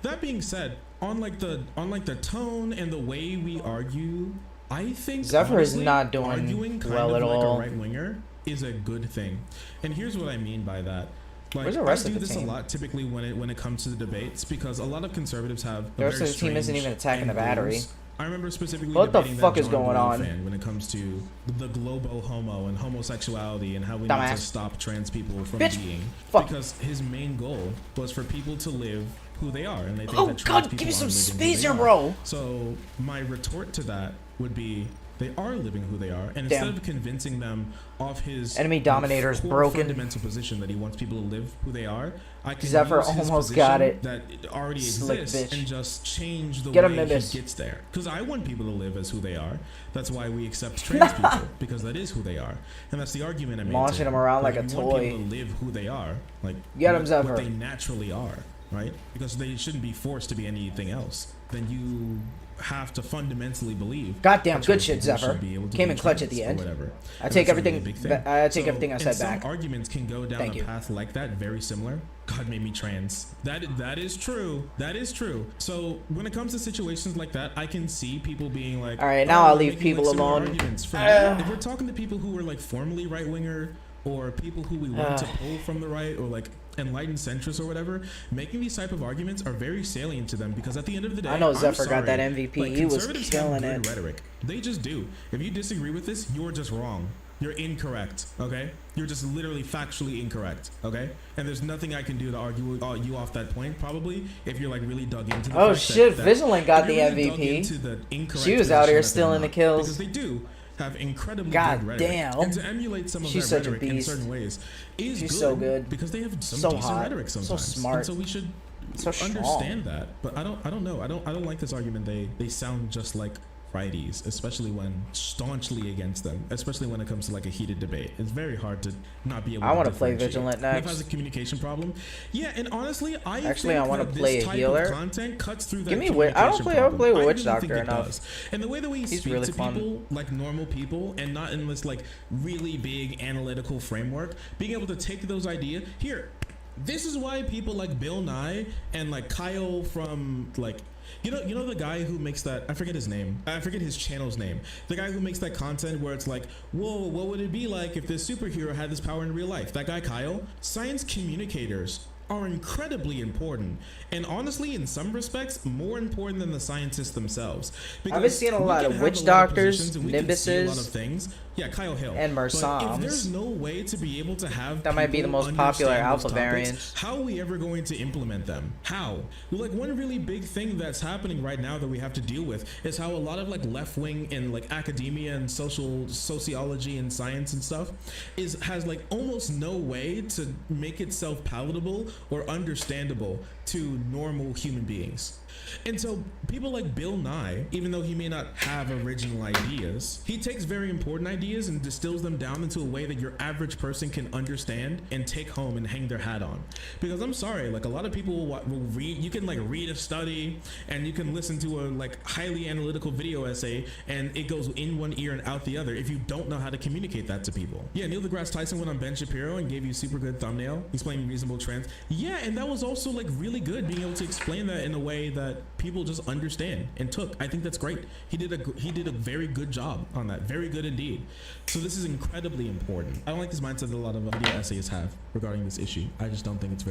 That being said, on like the tone and the way we argue, I think Zephyr is honestly, not doing arguing kind well of at like all. a right winger is a good thing. And here's what I mean by that. Like, Where's the rest I of do the this team? a lot typically when it comes to the debates, because a lot of conservatives have The rest very of the team isn't strange even attacking the end battery. goals. I remember specifically What the debating fuck that is John going Boyle on? fan when it comes to the globo homo and homosexuality and how we need Dumbass. to stop trans people from Bitch. being. Fuck. Because his main goal was for people to live who they are, and they think Oh that trans God, people give me some aren't living who space they here, are. bro. So my retort to that would be, they are living who they are, and Damn. instead of convincing them of his Enemy Dominator's core broken. fundamental position that he wants people to live who they are, I can Zephyr use his almost got position it. that already Slick exists bitch. and just change the Get him, way he Nimbus. gets there. Because I want people to live as who they are. That's why we accept trans people, because that is who they are, and that's the argument I made. Launching them around like a if you want toy. people to live who they are, like Get 'em, what Zephyr. they naturally are, right? Because they shouldn't be forced to be anything else. Then you have to fundamentally believe. Goddamn, that good trans shit, people Zephyr. should be able to Came be in clutch trans at the or end. whatever. I And take that's a really everything. big thing. I take everything I and said some back. arguments can go down Thank a you. path like that, very similar. God made me trans. That is true. That is true. So when it comes to situations like that, I can see people being like, All right, now "Oh, I'll we're leave making, people similar alone." arguments." For me, if we're talking to people who are like formerly right winger, or people who we want to pull from the right, or like enlightened centrists or whatever, making these type of arguments are very salient to them, because at the end of the day, I know I'm Zephyr got that sorry, MVP. like, He was conservatives killing have good it. rhetoric. They just do. If you disagree with this, you're just wrong. You're incorrect, okay? You're just literally factually incorrect, okay? And there's nothing I can do to argue you off that point, probably, if you're like really dug into the Oh fact shit, that Vigilant got if the you're really dug MVP. into the incorrect She was out here position that stealing they're the kills. because they do have incredibly God good rhetoric. damn. And to emulate some of She's their such a rhetoric in beast. certain ways is She's good, so good. because they have some So decent hot. rhetoric So sometimes. smart. And so we should So strong. understand that. But I don't know. I don't like this argument. They sound just like righties, especially when staunchly against them, especially when it comes to like a heated debate. It's very hard to not be able I to wanna play differentiate. Vigilant Liv next. has a communication problem. Yeah, and honestly, Actually, think I wanna that play this a type healer. of content cuts through that Give me Witch- I don't communication play- I don't play problem. Witch really Doctor think it enough. does. And the way that we He's speak really to fun. people like normal people, and not in this like really big analytical framework, being able to take those ideas here. This is why people like Bill Nye and like Kyle from like, you know the guy who makes that, I forget his name, I forget his channel's name, the guy who makes that content where it's like, whoa, what would it be like if this superhero had this power in real life? That guy Kyle. Science communicators are incredibly important, and honestly, in some respects, more important than the scientists themselves. I've been seeing a we lot can of have witch a lot of doctors, positions and we can see a lot Nimbuses, of things. Yeah, Kyle Hill. and But if Mersams. there's no way to be able to have That might be the people most popular understand alpha those topics, variants. how are we ever going to implement them? How? Well, like one really big thing that's happening right now that we have to deal with is how a lot of like left wing and like academia and sociology and science and stuff has like almost no way to make itself palatable or understandable to normal human beings. And so people like Bill Nye, even though he may not have original ideas, he takes very important ideas and distills them down into a way that your average person can understand and take home and hang their hat on. Because I'm sorry, like a lot of people will read, you can like read a study and you can listen to a like highly analytical video essay and it goes in one ear and out the other if you don't know how to communicate that to people. Yeah, Neil deGrasse Tyson went on Ben Shapiro and gave you a super good thumbnail explaining reasonable trends. Yeah, and that was also like really good, being able to explain that in a way that people just understand and took. I think that's great. He did a very good job on that. Very good indeed. So this is incredibly important. I don't like this mindset that a lot of video essayists have regarding this issue. I just don't think it's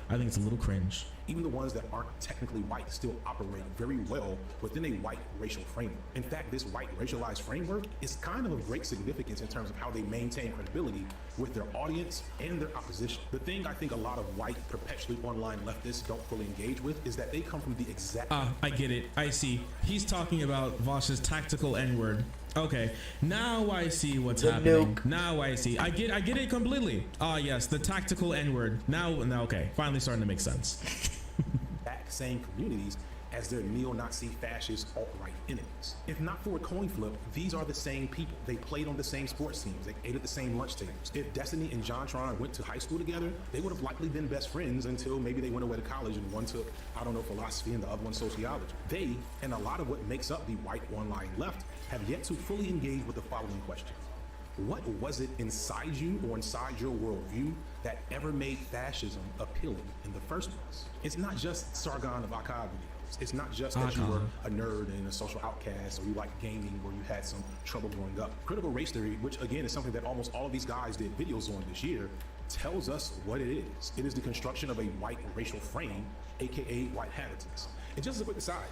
I think it's a little cringe. Even the ones that aren't technically white still operate very well within a white racial framework. In fact, this white racialized framework is kind of great significance in terms of how they maintain credibility with their audience and their opposition. The thing I think a lot of white, perpetually online leftists don't fully engage with is that they come from the exact... I get it. I see. He's talking about Vosh's tactical N-word. Okay, now I see what's happening. nuke. Now I see. I get it completely. Yes, the tactical N-word. Now, okay, finally starting to make sense. same communities as their neo-Nazi fascist alt-right enemies. If not for a coin flip, these are the same people. They played on the same sports teams. They ate at the same lunch tables. If Destiny and JonTron went to high school together, they would have likely been best friends until maybe they went away to college and one took, I don't know, philosophy and the other one sociology. They, and a lot of what makes up the white online left, have yet to fully engage with the following question. what was it inside you or inside your worldview that ever made fascism appealing in the first place? It's not just Sargon of Akkad videos. It's not just that you were a nerd and a social outcast, or you like gaming where you had some trouble growing up. Critical race theory, which again is something that almost all of these guys did videos on this year, tells us what it is. It is the construction of a white racial frame, aka white habitats. And just as a quick aside,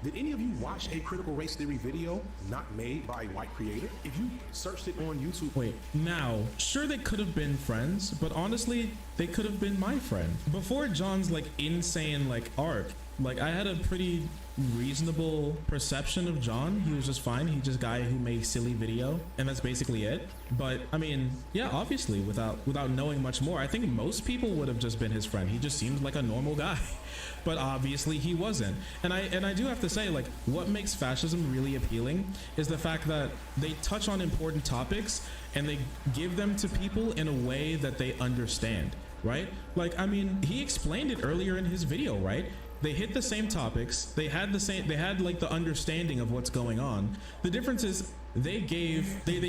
did any of you watch a critical race theory video not made by a white creator? If you searched it on YouTube. Wait, now, sure they could have been friends, but honestly, they could have been my friend. Before John's like insane like arc, like I had a pretty reasonable perception of John. He was just fine. He's just a guy who made silly video, and that's basically it. But I mean, yeah, obviously without knowing much more, I think most people would have just been his friend. He just seemed like a normal guy. But obviously he wasn't. And I do have to say, like, what makes fascism really appealing is the fact that they touch on important topics and they give them to people in a way that they understand, right? Like, I mean, he explained it earlier in his video, right? They hit the same topics. They had like the understanding of what's going on. The difference is they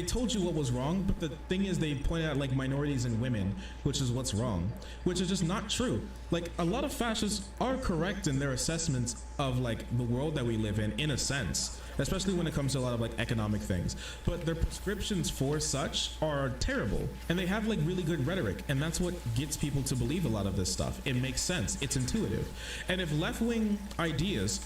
told you what was wrong, but the thing is they pointed out like minorities and women, which is what's wrong, which is just not true. Like a lot of fascists are correct in their assessments of like the world that we live in a sense, especially when it comes to a lot of like economic things, but their prescriptions for such are terrible, and they have like really good rhetoric, and that's what gets people to believe a lot of this stuff. It makes sense, it's intuitive. And if left-wing ideas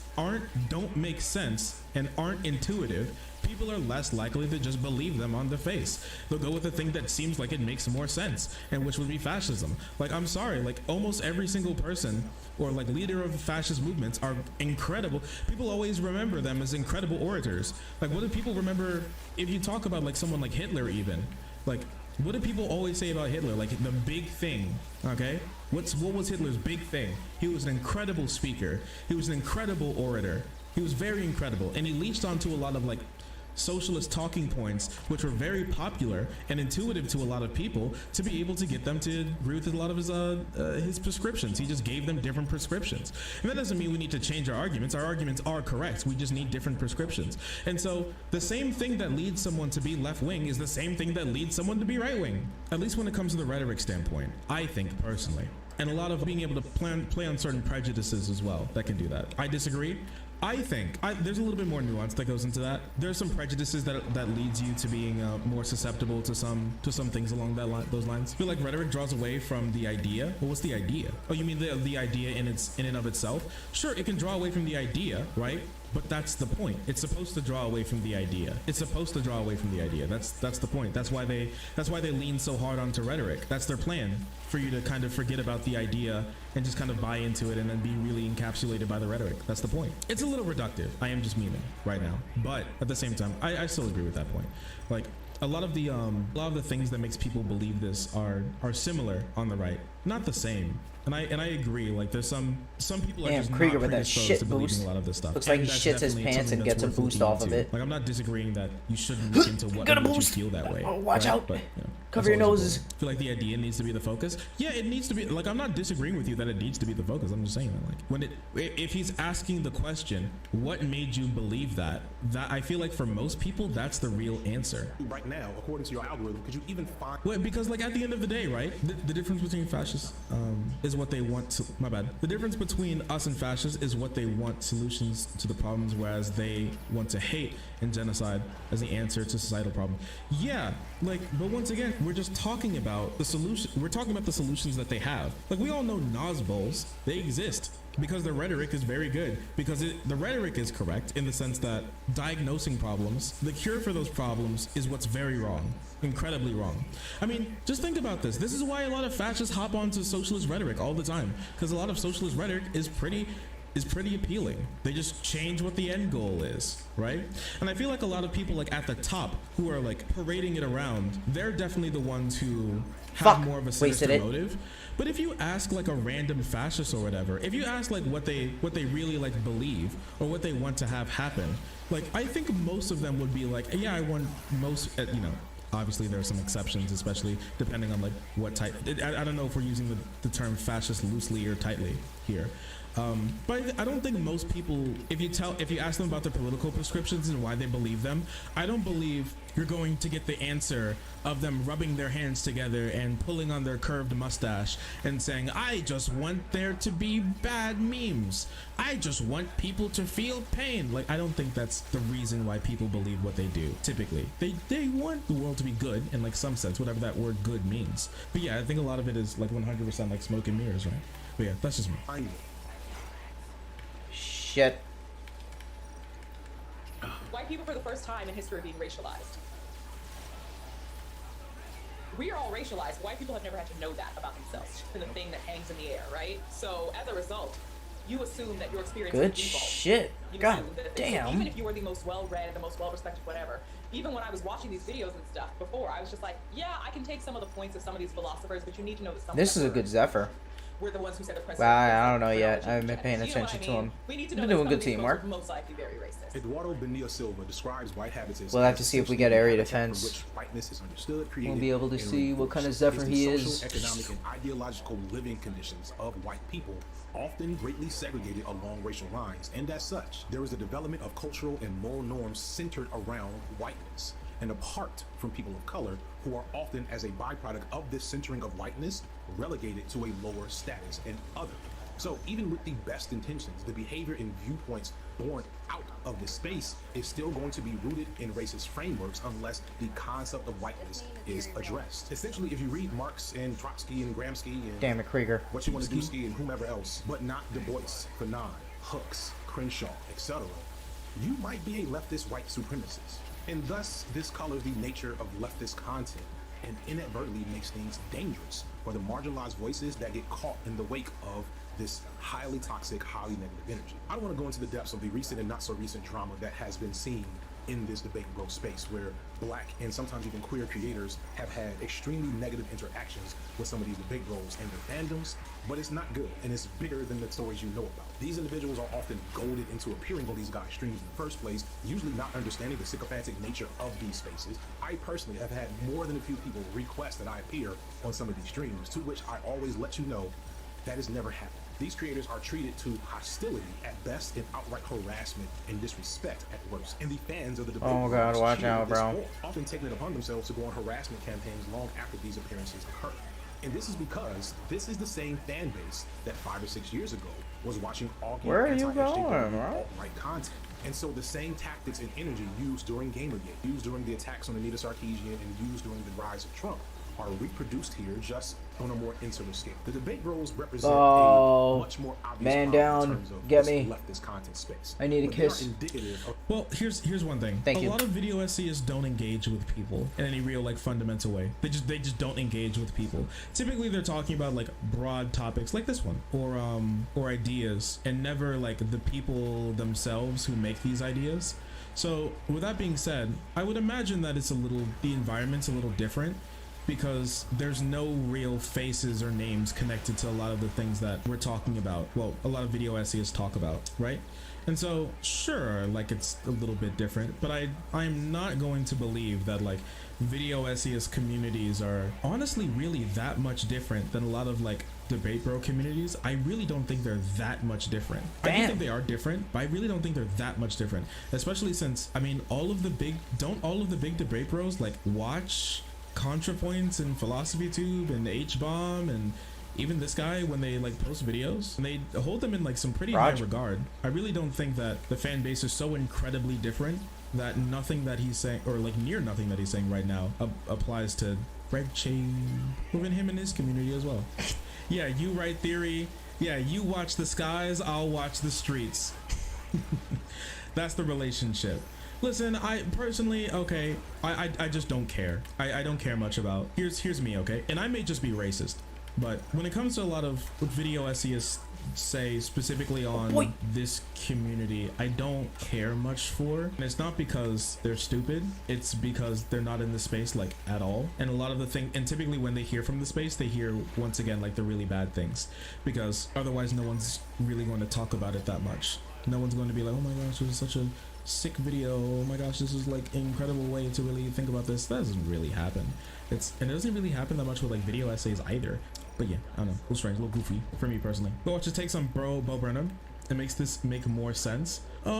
don't make sense and aren't intuitive, people are less likely to just believe them on the face. They'll go with the thing that seems like it makes more sense, and which would be fascism. Like, I'm sorry, like almost every single person or like leader of fascist movements are incredible. People always remember them as incredible orators. Like, what do people remember if you talk about like someone like Hitler even? Like, what do people always say about Hitler? Like the big thing, okay? What was Hitler's big thing? He was an incredible speaker. He was an incredible orator. He was very incredible, and he leached onto a lot of like socialist talking points, which were very popular and intuitive to a lot of people, to be able to get them to agree with a lot of his prescriptions. He just gave them different prescriptions, and that doesn't mean we need to change our arguments. Our arguments are correct. We just need different prescriptions. And so the same thing that leads someone to be left-wing is the same thing that leads someone to be right-wing, at least when it comes to the rhetoric standpoint, I think personally. And a lot of being able to play on certain prejudices as well that can do that. I disagree. I think there's a little bit more nuance that goes into that. There's some prejudices that leads you to being more susceptible to some things along those lines. I feel like rhetoric draws away from the idea. Well, what's the idea? Oh, you mean the idea in and of itself? Sure, it can draw away from the idea, right? But that's the point. It's supposed to draw away from the idea. It's supposed to draw away from the idea. That's the point. That's why they lean so hard onto rhetoric. That's their plan, for you to kind of forget about the idea and just kind of buy into it and then be really encapsulated by the rhetoric. That's the point. It's a little reductive. I am just memeing right now, but at the same time, I still agree with that point. Like a lot of the things that makes people believe this are similar on the right, not the same. And I agree. Like there's some people are just Krieger not with that predisposed shit to believing boost. a lot of this stuff. Looks like And he that's shits his definitely pants and something gets a that's worth boost looking off of into. it. Like I'm not disagreeing that you shouldn't look into what Got a makes you boost. feel that way. Oh, watch out. But, you know, Cover that's your always noses. important. I feel like the idea needs to be the focus. Yeah, it needs to be. Like I'm not disagreeing with you that it needs to be the focus. I'm just saying that like if he's asking the question, what made you believe that I feel like for most people that's the real answer. Right now, according to your algorithm, could you even find? Well, because like at the end of the day, right, the difference between fascists is what they want to, my bad. The difference between us and fascists is what they want solutions to the problems, whereas they want to hate and genocide as the answer to societal problem. Yeah, like, but once again, we're just talking about the solution. We're talking about the solutions that they have. Like we all know Nosballs, they exist because the rhetoric is very good, because the rhetoric is correct in the sense that diagnosing problems, the cure for those problems is what's very wrong, incredibly wrong. I mean, just think about this. This is why a lot of fascists hop onto socialist rhetoric all the time, because a lot of socialist rhetoric is pretty appealing. They just change what the end goal is, right? And I feel like a lot of people like at the top who are like parading it around, they're definitely the ones who have more of a sinister motive. But if you ask like a random fascist or whatever, if you ask like what they really like believe or what they want to have happen, like I think most of them would be like, yeah, I want most, you know, obviously there are some exceptions, especially depending on like what type. I don't know if we're using the term fascist loosely or tightly here, But I don't think most people, if you ask them about their political prescriptions and why they believe them, I don't believe you're going to get the answer of them rubbing their hands together and pulling on their curved mustache and saying, I just want there to be bad memes. I just want people to feel pain. Like, I don't think that's the reason why people believe what they do. Typically, they want the world to be good in like some sense, whatever that word good means. But yeah, I think a lot of it is like 100% like smoke and mirrors, right? But yeah, that's just me. Shit. White people for the first time in history are being racialized. We are all racialized. White people have never had to know that about themselves. It's been a thing that hangs in the air, right? So as a result, you assume that your experience Good is default. shit. You God assume that damn. even if you were the most well-read, the most well-respected, whatever, even when I was watching these videos and stuff before, I was just like, yeah, I can take some of the points of some of these philosophers, but you need to know that some This of is a them good Zephyr. were the ones who said the president. Well, I don't know was yet. for I haven't been origin paying genetics. You know attention what to I mean? him. We need to You're know doing that good, some of these teamwork. folks are most likely very racist. Eduardo Benio Silva describes white habitats. We'll have as to see if we essentially get the area habitat from defense. which whiteness is understood, created, We'll be able to and see what kind of reinforced. Zephyr It's the he is. social, economic, and ideological living conditions of white people, often greatly segregated along racial lines, and as such, there is a development of cultural and moral norms centered around whiteness and apart from people of color, who are often, as a byproduct of this centering of whiteness, relegated to a lower status and other. So even with the best intentions, the behavior and viewpoints born out of this space is still going to be rooted in racist frameworks unless the concept of whiteness is addressed. Essentially, if you read Marx and Trotsky and Gramsci and Damn it, Krieger. what you want to do ski and whomever else, but not Du Bois, Fanon, Hooks, Crenshaw, etc., you might be a leftist white supremacist. And thus, this colors the nature of leftist content and inadvertently makes things dangerous for the marginalized voices that get caught in the wake of this highly toxic, highly negative energy. I don't want to go into the depths of the recent and not so recent drama that has been seen in this debate bro space, where black and sometimes even queer creators have had extremely negative interactions with some of these debate bros and their fandoms, but it's not good, and it's bigger than the stories you know about. These individuals are often goaded into appearing on these guys' streams in the first place, usually not understanding the sycophantic nature of these spaces. I personally have had more than a few people request that I appear on some of these streams, to which I always let you know that has never happened. These creators are treated to hostility at best and outright harassment and disrespect at worst. And the fans of the debate Oh God, watch cheer out, this bro. for, often taking it upon themselves to go on harassment campaigns long after these appearances occur. And this is because this is the same fan base that 5 or 6 years ago was watching all Where are you anti-SJW going, bro? alt-right content. And so the same tactics and energy used during Gamergate, used during the attacks on Anita Sarkeesian, and used during the rise of Trump are reproduced here, just on a more insular scale. The debate bros represent a much more obvious man problem down. in terms of Get this me. leftist content space. I need a But they are kiss. indicative of Well, here's one thing. Thank a you. lot of video essayists don't engage with people in any real like fundamental way. They just don't engage with people. Typically, they're talking about like broad topics like this one, or ideas, and never like the people themselves who make these ideas. So with that being said, I would imagine that the environment's a little different, because there's no real faces or names connected to a lot of the things that we're talking about. Well, a lot of video essayists talk about, right? And so, sure, like it's a little bit different, but I'm not going to believe that like video essayist communities are honestly really that much different than a lot of like debate bro communities. I really don't think they're that much different. I do Damn. think they are different, but I really don't think they're that much different. Especially since, I mean, all of the big debate bros like watch ContraPoints and PhilosophyTube and H-Bomb and even this guy when they like post videos, and they hold them in like some pretty high regard. I really don't think that the fan base is so incredibly different that nothing that he's saying, or like near nothing that he's saying right now, applies to Red Chain, even him and his community as well. Yeah, you write theory. Yeah, you watch the skies, I'll watch the streets. That's the relationship. Listen, I personally, okay, I just don't care. I don't care much about, here's me, okay? And I may just be racist, but when it comes to a lot of what video essayists say specifically on this community, I don't care much for. And it's not because they're stupid, it's because they're not in the space like at all. And a lot of the thing, and typically when they hear from the space, they hear once again like the really bad things, because otherwise no one's really going to talk about it that much. No one's going to be like, oh my gosh, this is such a sick video, oh my gosh, this is like an incredible way to really think about this. That doesn't really happen. And it doesn't really happen that much with like video essays either. But yeah, I don't know. A little strange, a little goofy for me personally. But watch it take some Bo Brennan. It makes this make more sense. Of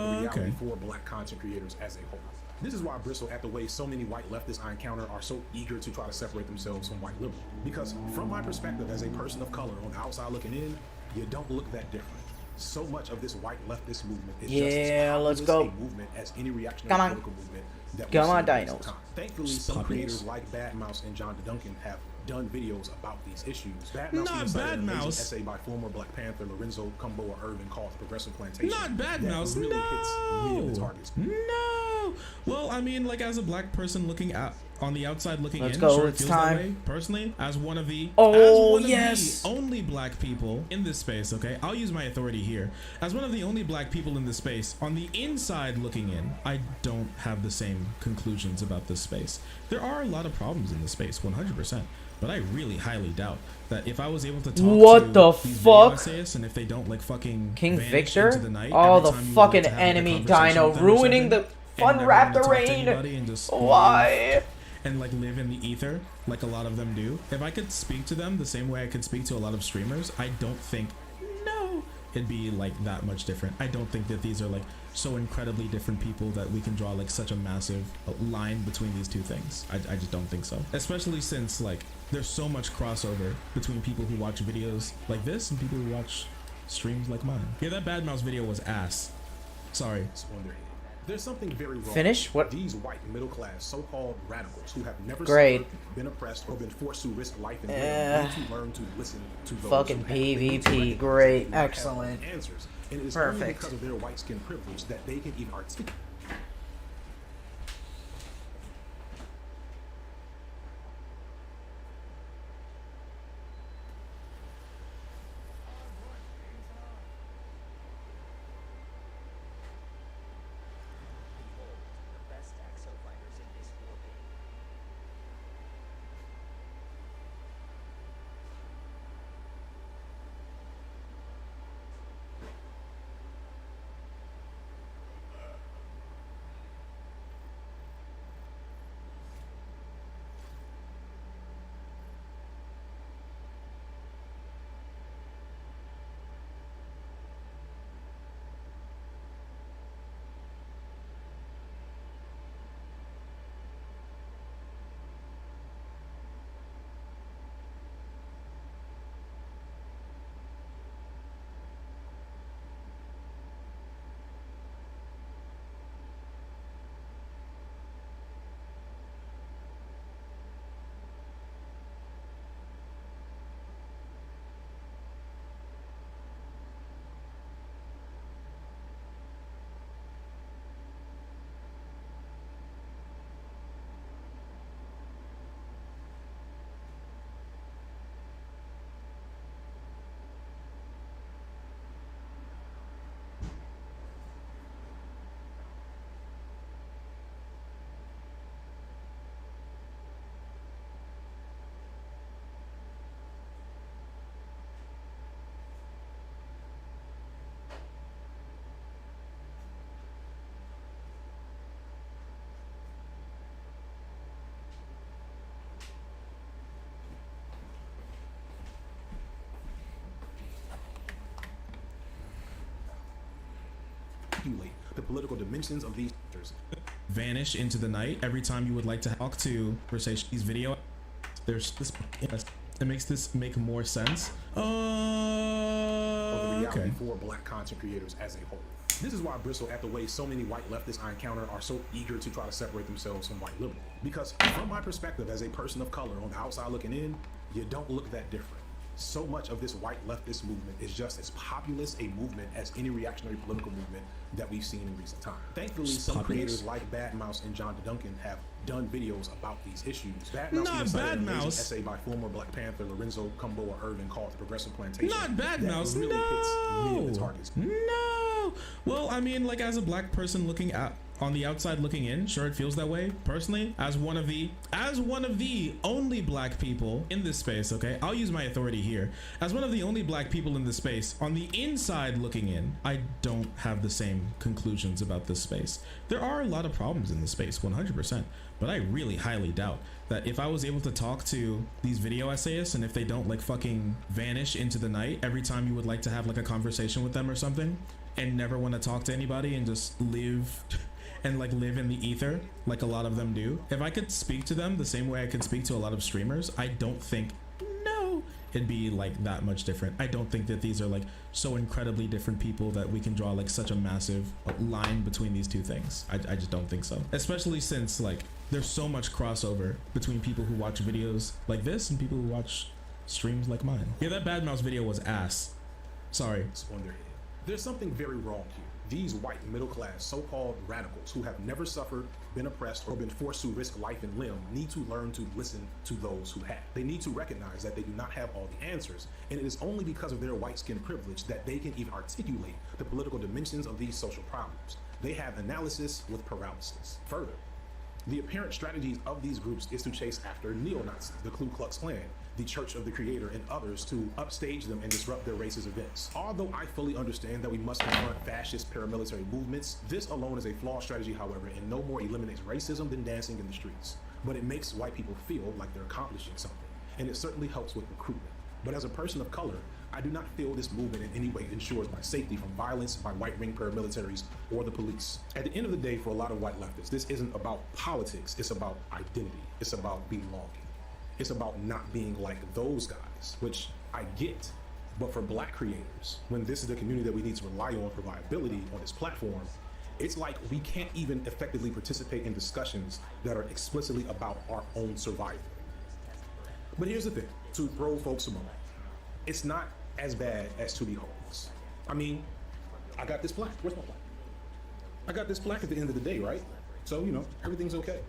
the reality Okay. for black content creators as a whole. This is why I bristle at the way so many white leftists I encounter are so eager to try to separate themselves from white liberal. Because from my perspective as a person of color on the outside looking in, you don't look that different. So much of this white leftist movement is just as Yeah, let's populist go. a movement as any reactionary Come on. political movement that we've Come seen on, in recent dinos. time. Thankfully, some Populist. creators like Bad Mouse and John Duncan have done videos about these issues. Bad Mouse Not even cited Bad an amazing Mouse. essay by former Black Panther Lorenzo Kumboa Irvin called Progressive Plantation. Not Bad that Mouse. really hits many of the No. targets. No. Well, I mean, like as a black person looking at on the outside looking Let's in, go, sure it it's feels time. that way. Personally, as one of the Oh, as one yes. of the only black people in this space, okay, I'll use my authority here. As one of the only black people in this space, on the inside looking in, I don't have the same conclusions about this space. There are a lot of problems in this space, 100%. But I really highly doubt that if I was able to talk What to the these video fuck? essayists, and if they don't like fucking King vanish Victor? into the night Oh, every the time you fucking want to have, like, a enemy conversation dino with them or ruining something, the and fun never want to talk to raptor anybody rain. and just Why? and like live in the ether like a lot of them do. If I could speak to them the same way I could speak to a lot of streamers, I don't think it'd be like that much different. I don't think that these are like so incredibly different people that we can draw like such a massive line between these two things. I just don't think so, especially since like there's so much crossover between people who watch videos like this and people who watch streams like mine. Yeah, that Bad Mouse video was ass. Sorry. On their head. There's something very wrong. Finish? with What? These white middle class so-called radicals who have never Great. suffered, been oppressed, or been forced to risk life and Eh. limb need to learn to listen to those Fucking who have. They need to PvP, recognize great, that they have excellent. answers. And it is only Perfect. because of their white skin privilege that they can even articulate. The political dimensions of these factors. Vanish into the night every time you would like to talk to conversation these video. There's this. It makes this make more sense. Of the reality Okay. for black content creators as a whole. This is why I bristle at the way so many white leftists I encounter are so eager to try to separate themselves from white liberal. Because from my perspective as a person of color on the outside looking in, you don't look that different. So much of this white leftist movement is just as populist a movement as any reactionary political movement that we've seen in recent time. Thankfully, some Populist. creators like Bad Mouse and John Duncan have done videos about these issues. Bad Mouse Not even cited Bad an amazing Mouse. essay by former Black Panther Lorenzo Kumboa Irvin called Progressive Plantation. Not Bad that Mouse. really hits many of the targets. No. Well, I mean, like as a black person looking at on the outside looking in, sure, it feels that way. Personally, as one of the only black people in this space, okay, I'll use my authority here. As one of the only black people in this space, on the inside looking in, I don't have the same conclusions about this space. There are a lot of problems in this space, 100%, but I really highly doubt that if I was able to talk to these video essayists, and if they don't like fucking vanish into the night every time you would like to have like a conversation with them or something, and never want to talk to anybody and just live and like live in the ether like a lot of them do, if I could speak to them the same way I could speak to a lot of streamers, I don't think, no, it'd be like that much different. I don't think that these are like so incredibly different people that we can draw like such a massive line between these two things. I just don't think so, especially since like there's so much crossover between people who watch videos like this and people who watch streams like mine. Yeah, that Bad Mouse video was ass. Sorry. On their head. There's something very wrong here. These white middle-class so-called radicals who have never suffered, been oppressed, or been forced to risk life and limb need to learn to listen to those who have. They need to recognize that they do not have all the answers, and it is only because of their white skin privilege that they can even articulate the political dimensions of these social problems. They have analysis with paralysis. Further, the apparent strategies of these groups is to chase after neo-Nazis, the Ku Klux Klan, the Church of the Creator, and others to upstage them and disrupt their racist events. Although I fully understand that we must confront fascist paramilitary movements, this alone is a flawed strategy, however, and no more eliminates racism than dancing in the streets. But it makes white people feel like they're accomplishing something, and it certainly helps with recruitment. But as a person of color, I do not feel this movement in any way ensures my safety from violence by white ring paramilitaries or the police. At the end of the day, for a lot of white leftists, this isn't about politics, it's about identity, it's about belonging. It's about not being like those guys, which I get. But for black creators, when this is the community that we need to rely on for viability on this platform, it's like we can't even effectively participate in discussions that are explicitly about our own survival. But here's the thing, to throw folks a bone, it's not as bad as to be homeless. I mean, I got this plaque. Where's my plaque? I got this plaque at the end of the day, right? So, you know, everything's okay.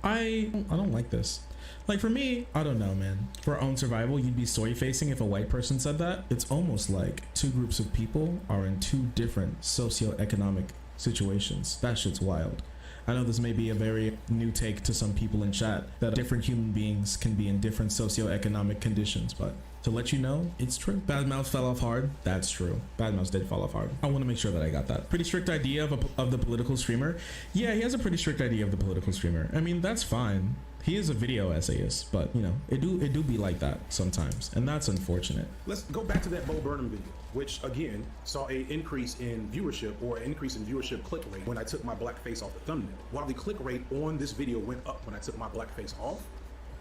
I don't like this. Like for me, I don't know, man. For our own survival, you'd be story facing if a white person said that. It's almost like two groups of people are in two different socioeconomic situations. That shit's wild. I know this may be a very new take to some people in chat, that different human beings can be in different socioeconomic conditions, but to let you know, it's true. Bad Mouse fell off hard. That's true. Bad Mouse did fall off hard. I want to make sure that I got that. Pretty strict idea of the political streamer. Yeah, he has a pretty strict idea of the political streamer. I mean, that's fine. He is a video essayist, but you know, it do be like that sometimes, and that's unfortunate. Let's go back to that Bo Burnham video, which again saw an increase in viewership or an increase in viewership click rate when I took my black face off the thumbnail. While the click rate on this video went up when I took my black face off,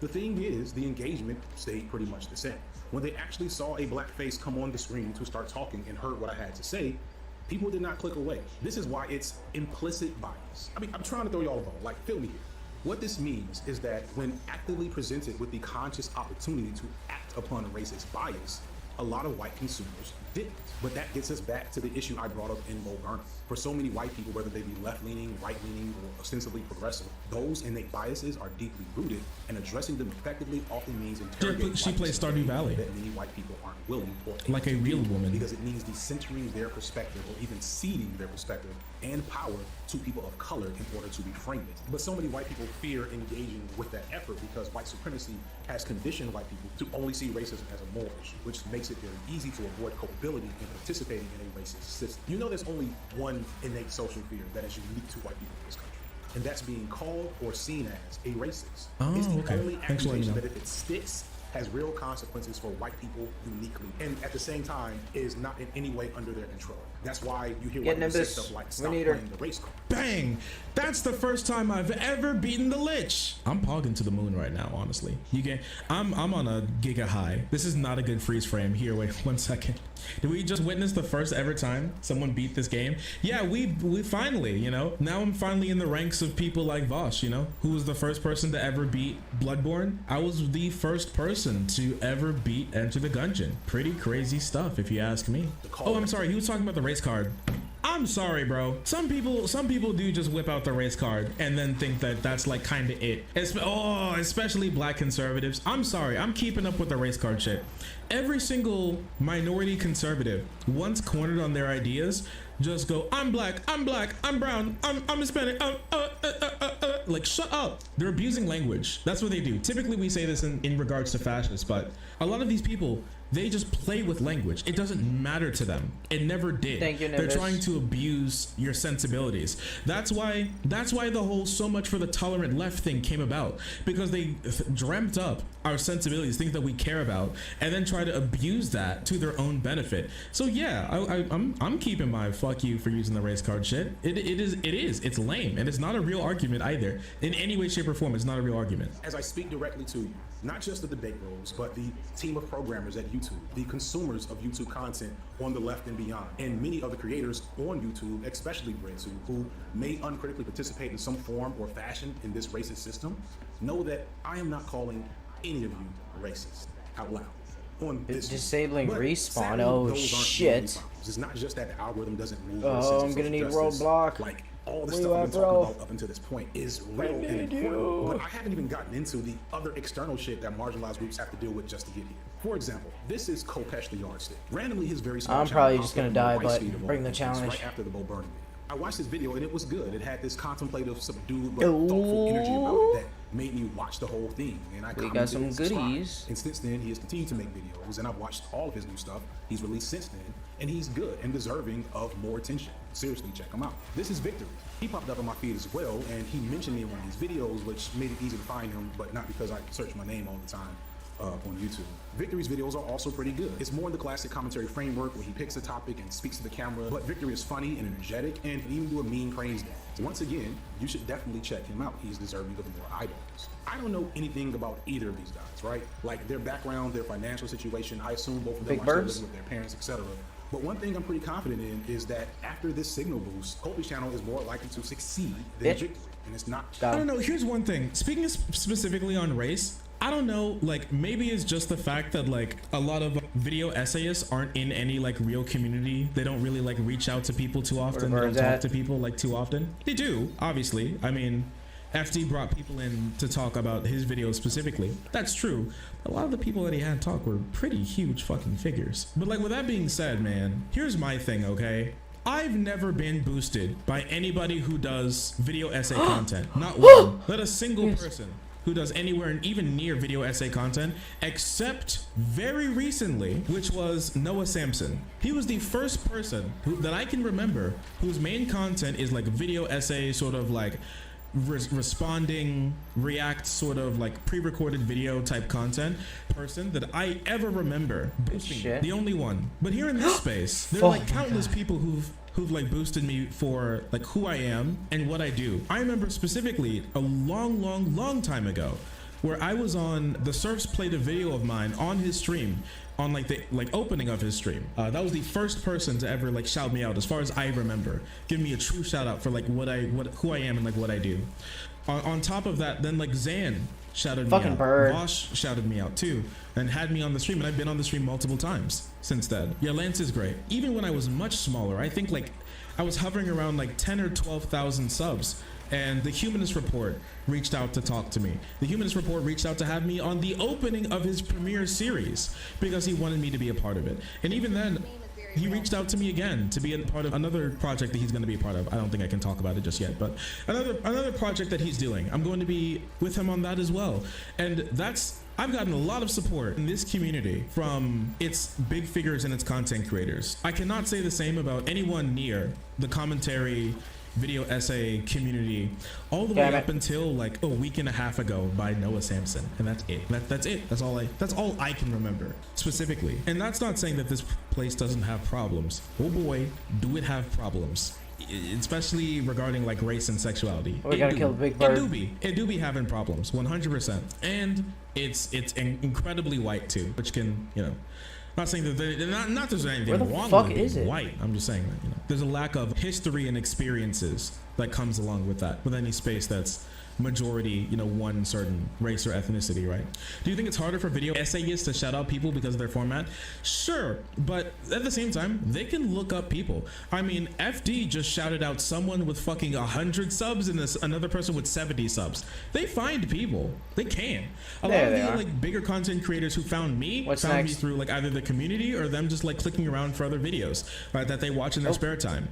the thing is the engagement stayed pretty much the same. When they actually saw a black face come on the screen to start talking and heard what I had to say, people did not click away. This is why it's implicit bias. I mean, I'm trying to throw y'all a bone, like feel me here. What this means is that when actively presented with the conscious opportunity to act upon racist bias, a lot of white consumers didn't. But that gets us back to the issue I brought up in Bo Burnham. For so many white people, whether they be left-leaning, right-leaning, or ostensibly progressive, those innate biases are deeply rooted, and addressing them effectively often means interrogating she plays Stardew Valley that many white people aren't willing or like a real woman, because it means decentering their perspective or even ceding their perspective and power to people of color in order to reframe it. But so many white people fear engaging with that effort because white supremacy has conditioned white people to only see racism as a moral issue, which makes it very easy to avoid culpability in participating in a racist system. You know, there's only one innate social fear that is unique to white people in this country, and that's being called or seen as a racist. Oh, it's the okay. only Thanks for letting me accusation know. that if it sticks, has real consequences for white people uniquely, and at the same time is not in any way under their control. That's why you hear white people say stuff like, stop playing the race card. Bang! That's the first time I've ever beaten the Lich. I'm pogging to the moon right now, honestly. I'm on a giga high. This is not a good freeze frame. Here, wait 1 second. Did we just witness the first ever time someone beat this game? Yeah, we finally, you know, now I'm finally in the ranks of people like Vosh, you know, who was the first person to ever beat Bloodborne. I was the first person to ever beat Enter the Gungeon. Pretty crazy stuff, if you ask me. Oh, I'm sorry, he was talking about the race card. I'm sorry, bro. Some people do just whip out the race card and then think that that's like kind of it. Especially black conservatives. I'm sorry, I'm keeping up with the race card shit. Every single minority conservative, once cornered on their ideas, just go, I'm black, I'm brown, I'm Hispanic, like shut up. They're abusing language. That's what they do. Typically we say this in regards to fascists, but a lot of these people, they just play with language. It doesn't matter to them. It never did. Thank you, They're Nimbus. trying to abuse your sensibilities. That's why the whole so much for the tolerant left thing came about, because they dreamt up our sensibilities, things that we care about, and then try to abuse that to their own benefit. So yeah, I'm keeping my fuck you for using the race card shit. It's lame, and it's not a real argument either. In any way, shape, or form, it's not a real argument. As I speak directly to you, not just the debate rules, but the team of programmers at YouTube, the consumers of YouTube content on the left and beyond, and many other creators on YouTube, especially BreadTube, who may uncritically participate in some form or fashion in this racist system, know that I am not calling any of you racist out loud. On this Disabling but respawn. sadly, Oh those aren't the only shit. problems. It's not just that the algorithm doesn't move. Oh, I'm gonna need roadblock. Like all the Where stuff you I've at, been talking bro? about up until this point is real and need important. you. But I haven't even gotten into the other external shit that marginalized groups have to deal with just to get here. For example, this is Kopesh the yardstick. Randomly, his very small I'm channel probably popped just gonna up on die, my but feed of all bring the things challenge. Right after the Bo Burnham video. I watched this video and it was good. It had this contemplative, subdued, but thoughtful energy about it that made me watch the whole thing. And I We got commented some and subscribed. goodies. And since then, he has continued to make videos, and I've watched all of his new stuff he's released since then, and he's good and deserving of more attention. Seriously, check him out. This is Victory. He popped up on my feed as well, and he mentioned me in one of these videos, which made it easy to find him, but not because I search my name all the time on YouTube. Victory's videos are also pretty good. It's more in the classic commentary framework where he picks a topic and speaks to the camera, but Victory is funny and energetic and can even do a mean praise dance. Once again, you should definitely check him out. He's deserving of more eyeballs. I don't know anything about either of these guys, right? Like their background, their financial situation. I assume both of them Big are still birds? living with their parents, etc. But one thing I'm pretty confident in is that after this signal boost, Kobe's channel is more likely to succeed than Yeah. Victory, and it's not. I don't know. Here's one thing. Speaking specifically on race, I don't know, like maybe it's just the fact that like a lot of video essayists aren't in any like real community. They don't really like reach out to people too often. They don't birds talk at? to people like too often. They do, obviously. I mean, FD brought people in to talk about his videos specifically. That's true. A lot of the people that he had talk were pretty huge fucking figures. But like with that being said, man, here's my thing, okay? I've never been boosted by anybody who does video essay content. Not one. Not a single person who does anywhere even near video essay content, except very recently, which was Noah Sampson. He was the first person that I can remember whose main content is like video essay, sort of like responding, react, sort of like pre-recorded video type content person that I ever remember boosting. shit. The only one. But here in this space, there are like countless people who've like boosted me for like who I am and what I do. I remember specifically a long time ago where I was on the Surfs played a video of mine on his stream, on like the opening of his stream. That was the first person to ever like shout me out, as far as I remember, give me a true shout out for like who I am and like what I do. On top of that, then like Zan shouted me out. bird. Vosh shouted me out too and had me on the stream, and I've been on the stream multiple times since then. Yeah, Lance is great. Even when I was much smaller, I think like I was hovering around like 10 or 12,000 subs, and the Humanist Report reached out to talk to me. The Humanist Report reached out to have me on the opening of his premiere series because he wanted me to be a part of it. And even then, he reached out to me again to be a part of another project that he's going to be a part of. I don't think I can talk about it just yet, but another project that he's doing. I'm going to be with him on that as well. And I've gotten a lot of support in this community from its big figures and its content creators. I cannot say the same about anyone near the commentary video essay community all the way up until like a week and a half ago by Noah Sampson, and that's it. That's it. That's all I can remember specifically. And that's not saying that this place doesn't have problems. Oh boy, do it have problems, especially regarding like race and sexuality. We gotta kill the big bird. It do be having problems 100%, and it's incredibly white too, which can, you know, not saying that not there's anything Where the wrong fuck with is being it? white. I'm just saying that, you know, there's a lack of history and experiences that comes along with that, with any space that's majority, you know, one certain race or ethnicity, right? Do you think it's harder for video essayists to shout out people because of their format? Sure, but at the same time, they can look up people. I mean, FD just shouted out someone with fucking 100 subs and another person with 70 subs. They find people. They can. A lot of the like bigger content creators who found me found me through like either the community or them just like clicking around for other videos, right, that they watch in their spare time.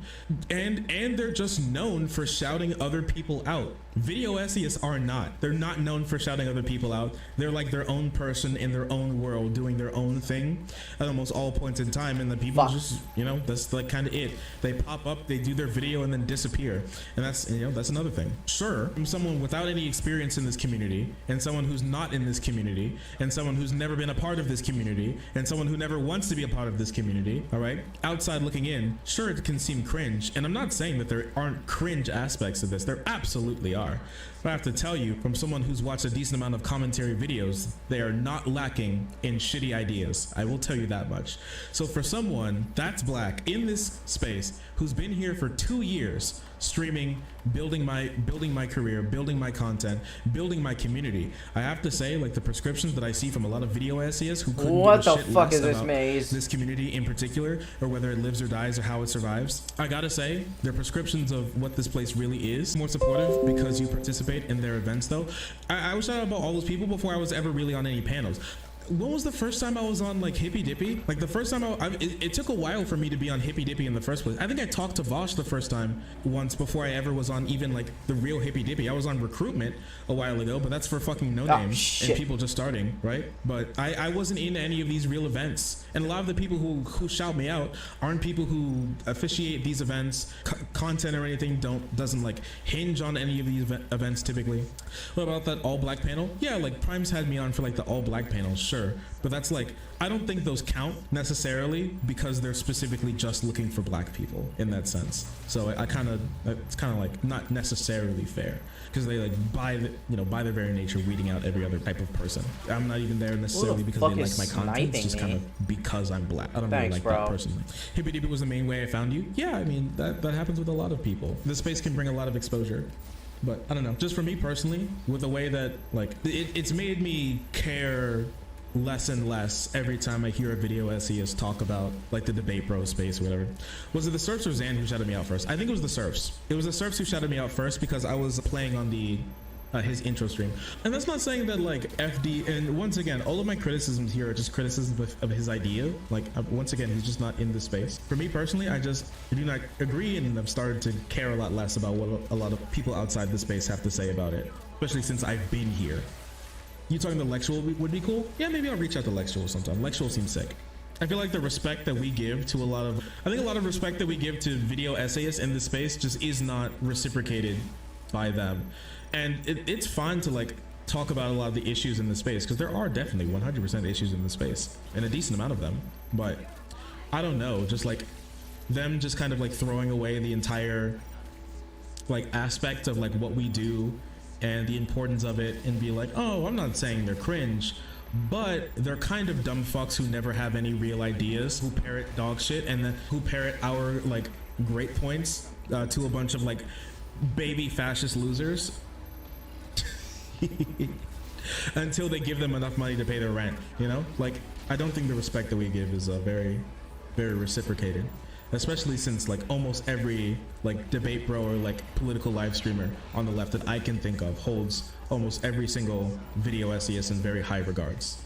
And they're just known for shouting other people out. Video essayists are not. They're not known for shouting other people out. They're like their own person in their own world doing their own thing at almost all points in time, and the people just, you know, that's like kind of it. They pop up, they do their video and then disappear. And that's, you know, that's another thing. Sure, I'm someone without any experience in this community, and someone who's not in this community, and someone who's never been a part of this community, and someone who never wants to be a part of this community, all right? Outside looking in, sure, it can seem cringe, and I'm not saying that there aren't cringe aspects of this. There absolutely are. But I have to tell you, from someone who's watched a decent amount of commentary videos, they are not lacking in shitty ideas. I will tell you that much. So for someone that's black in this space, who's been here for 2 years, streaming, building my career, building my content, building my community, I have to say, like, the prescriptions that I see from a lot of video essayists who couldn't what give a the shit fuck less is this about maze? this community in particular, or whether it lives or dies or how it survives, I gotta say, their prescriptions of what this place really is more supportive because you participate in their events. Though I was shout out about all those people before I was ever really on any panels. When was the first time I was on like Hippy Dippy? Like the first time it took a while for me to be on Hippy Dippy in the first place. I think I talked to Vosh the first time once before I ever was on even like the real Hippy Dippy. I was on Recruitment a while ago, but that's for fucking no names and people just starting, right? But I wasn't in any of these real events, and a lot of the people who shout me out aren't people who officiate these events. Content or anything doesn't like hinge on any of these events typically. What about that all black panel? Yeah, like Prime's had me on for like the all black panel, sure, but that's like, I don't think those count necessarily because they're specifically just looking for black people in that sense. So it's kind of like not necessarily fair because they like by their very nature weeding out every other type of person. I'm not even there necessarily because they like my content. It's just kind of because I'm black. I don't really like that personally. Hippy Dippy was the main way I found you. Yeah, I mean that happens with a lot of people. This space can bring a lot of exposure. But I don't know, just for me personally, with the way that like it's made me care less and less every time I hear a video essayist talk about like the debate bro space or whatever. Was it the Surfs or Zan who shouted me out first? I think it was the Surfs. It was the Surfs who shouted me out first because I was playing on the his intro stream. And that's not saying that like FD, and once again, all of my criticisms here are just criticisms of his idea. Like once again, he's just not in the space. For me personally, I just do not agree, and I've started to care a lot less about what a lot of people outside the space have to say about it, especially since I've been here. You talking to Lexual would be cool? Yeah, maybe I'll reach out to Lexual sometime. Lexual seems sick. I feel like the respect that we give to a lot of respect that we give to video essayists in this space just is not reciprocated by them. And it's fine to like talk about a lot of the issues in the space because there are definitely 100% issues in the space and a decent amount of them. But I don't know, just like them just kind of like throwing away the entire like aspect of like what we do and the importance of it and be like, oh, I'm not saying they're cringe, but they're kind of dumb fucks who never have any real ideas, who parrot dog shit and then who parrot our like great points to a bunch of like baby fascist losers until they give them enough money to pay their rent, you know? Like, I don't think the respect that we give is very, very reciprocated, especially since like almost every like debate bro or like political live streamer on the left that I can think of holds almost every single video essayist in very high regards.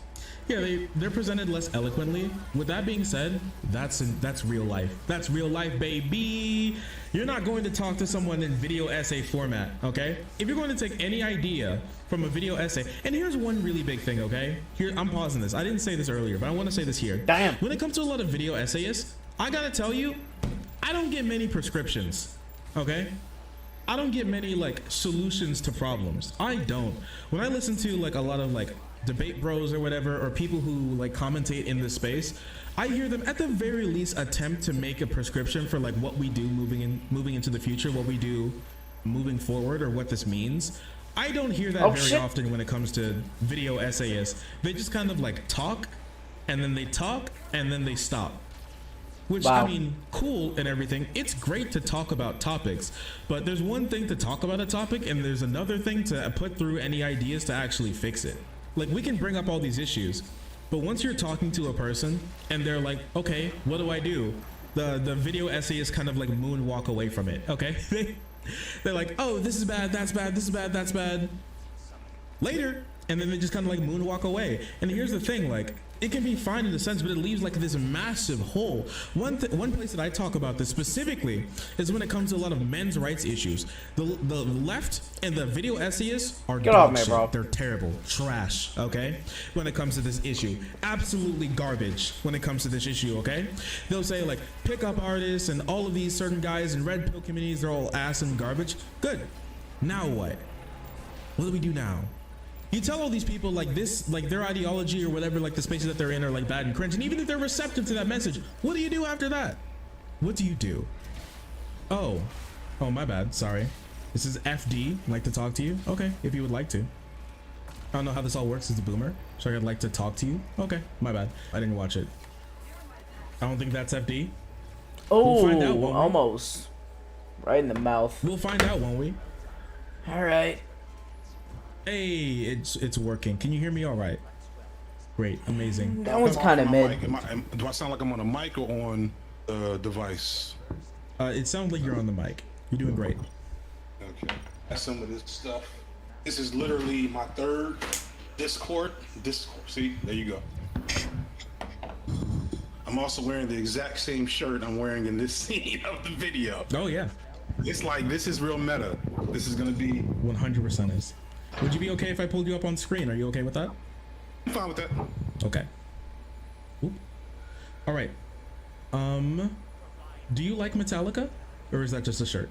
Yeah, they're presented less eloquently. With that being said, that's real life. That's real life, baby. You're not going to talk to someone in video essay format, okay? If you're going to take any idea from a video essay, and here's one really big thing, okay? Here, I'm pausing this. I didn't say this earlier, but I want to say this here. Damn. When it comes to a lot of video essayists, I gotta tell you, I don't get many prescriptions, okay? I don't get many like solutions to problems. I don't. When I listen to like a lot of like debate bros or whatever, or people who like commentate in this space, I hear them at the very least attempt to make a prescription for like what we do moving into the future, what we do moving forward, or what this means. I don't hear that very often when it comes to video essayists. They just kind of like talk, and then they talk, and then they stop. Which, Wow. I mean, cool and everything. It's great to talk about topics, but there's one thing to talk about a topic, and there's another thing to put through any ideas to actually fix it. Like, we can bring up all these issues, but once you're talking to a person and they're like, okay, what do I do? The video essay is kind of like moonwalk away from it, okay? They're like, oh, this is bad, that's bad, this is bad, that's bad. Later. And then they just kind of like moonwalk away. And here's the thing, like, it can be fine in a sense, but it leaves like this massive hole. One place that I talk about this specifically is when it comes to a lot of men's rights issues. The left and the video essayists are Get off dog me, shit. bro. They're terrible, trash. Okay, when it comes to this issue, absolutely garbage. When it comes to this issue, okay, they'll say like pickup artists and all of these certain guys in red pill communities, they're all ass and garbage. Good. Now what? What do we do now? You tell all these people like this, like their ideology or whatever, like the spaces that they're in are like bad and cringe. And even if they're receptive to that message, what do you do after that? What do you do? Oh, my bad. Sorry. This is FD. Like to talk to you. Okay. If you would like to. I don't know how this all works as a boomer. So I'd like to talk to you. Okay. My bad. I didn't watch it. I don't think that's FD. Oh, find out, won't we? almost. Right in the mouth. We'll find out, won't we? All right. Hey, it's working. Can you hear me all right? Great. Amazing. That one's Am I kind of on mid. mic? Do I sound like I'm on a mic or on the device? It sounds like you're on the mic. You're doing great. Okay. That's some of this stuff. This is literally my third Discord. See, there you go. I'm also wearing the exact same shirt I'm wearing in this scene of the video. Oh yeah. It's like, this is real meta. This is gonna be 100% is. Would you be okay if I pulled you up on screen? Are you okay with that? I'm fine with that. Okay. Oop. All right. Do you like Metallica, or is that just a shirt?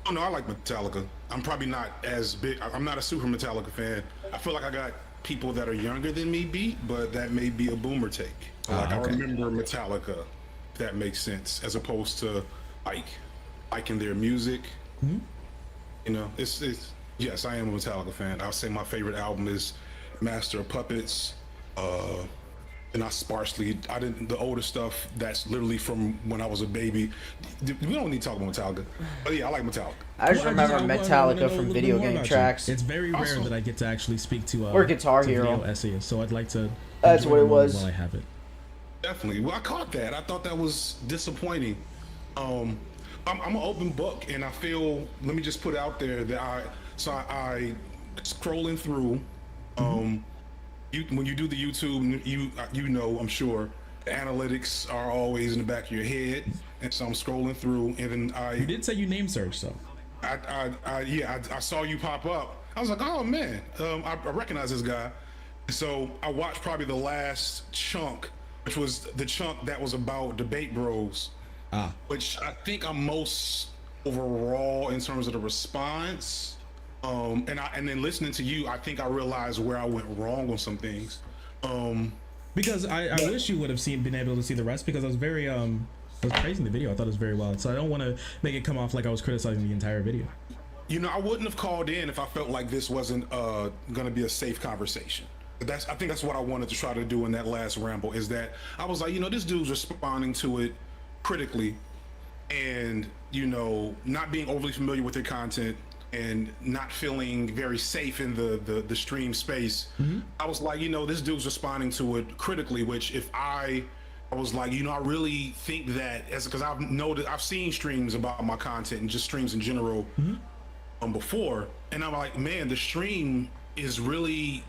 Oh no, I like Metallica. I'm probably not as big. I'm not a super Metallica fan. I feel like I got people that are younger than me beat, but that may be a boomer take. Like I okay. remember Metallica, if that makes sense, as opposed to like liking their music. Mm-hmm. You know, it's yes, I am a Metallica fan. I'll say my favorite album is Master of Puppets. And the older stuff that's literally from when I was a baby. We don't need to talk about Metallica. But yeah, I like Metallica. I just remember wanna know Metallica a little from bit video more game about you. tracks. It's very rare Awesome. that I get to actually speak to Or Guitar to Hero. video essayists, so I'd like to That's enjoy what the it moment was. while I have it. Definitely. Well, I caught that. I thought that was disappointing. I'm an open book, and I feel. Let me just put it out there that I scrolling through. When you do the YouTube, you know, I'm sure, the analytics are always in the back of your head, and so I'm scrolling through, and then You did say you name search, so. I saw you pop up. I was like, oh man, I recognize this guy. So I watched probably the last chunk, which was the chunk that was about Debate Bros, which I think I'm most overall in terms of the response. And then listening to you, I think I realized where I went wrong on some things. Because I wish you would have been able to see the rest, because I was very I was praising the video. I thought it was very well. So I don't want to make it come off like I was criticizing the entire video. You know, I wouldn't have called in if I felt like this wasn't going to be a safe conversation. I think that's what I wanted to try to do in that last ramble, is that I was like, you know, this dude's responding to it critically, and, you know, not being overly familiar with their content and not feeling very safe in the stream space. I was like, you know, this dude's responding to it critically, which if I was like, you know, I really think that, because I've seen streams about my content and just streams in general before, and I'm like, man, the stream is really,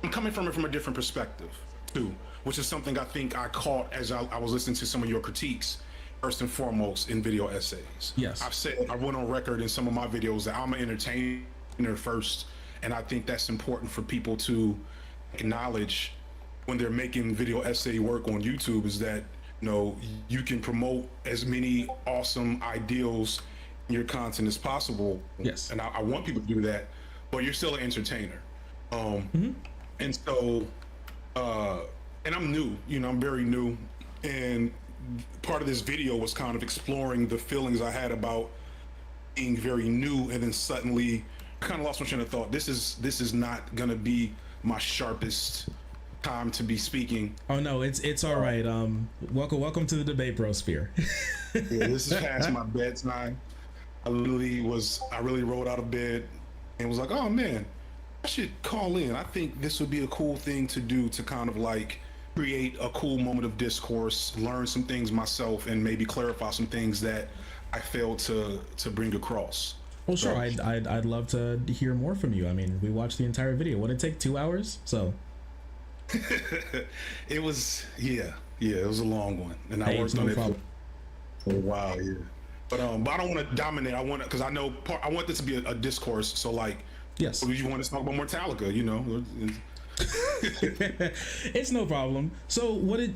I'm coming from it from a different perspective too, which is something I think I caught as I was listening to some of your critiques, first and foremost in video essays. Yes. I went on record in some of my videos that I'm an entertainer first, and I think that's important for people to acknowledge when they're making video essay work on YouTube, is that, you know, you can promote as many awesome ideals in your content as possible. Yes. And I want people to do that, but you're still an entertainer. And so, and I'm new, you know, I'm very new, and part of this video was kind of exploring the feelings I had about being very new, and then suddenly kind of lost my train of thought. This is not gonna be my sharpest time to be speaking. Oh no, it's all right. Welcome to the debate bro sphere. Yeah, this is past my bedtime. I really rolled out of bed and was like, oh man, I should call in. I think this would be a cool thing to do to kind of like create a cool moment of discourse, learn some things myself, and maybe clarify some things that I failed to bring across. Well, sure. I'd love to hear more from you. I mean, we watched the entire video. What did it take? 2 hours? So. It was it was a long one, and I worked on it for a while. Yeah, but I don't want to dominate. I want because I know I want this to be a discourse. So like, yes, you want to talk about Mortalica, you know. It's no problem. So what did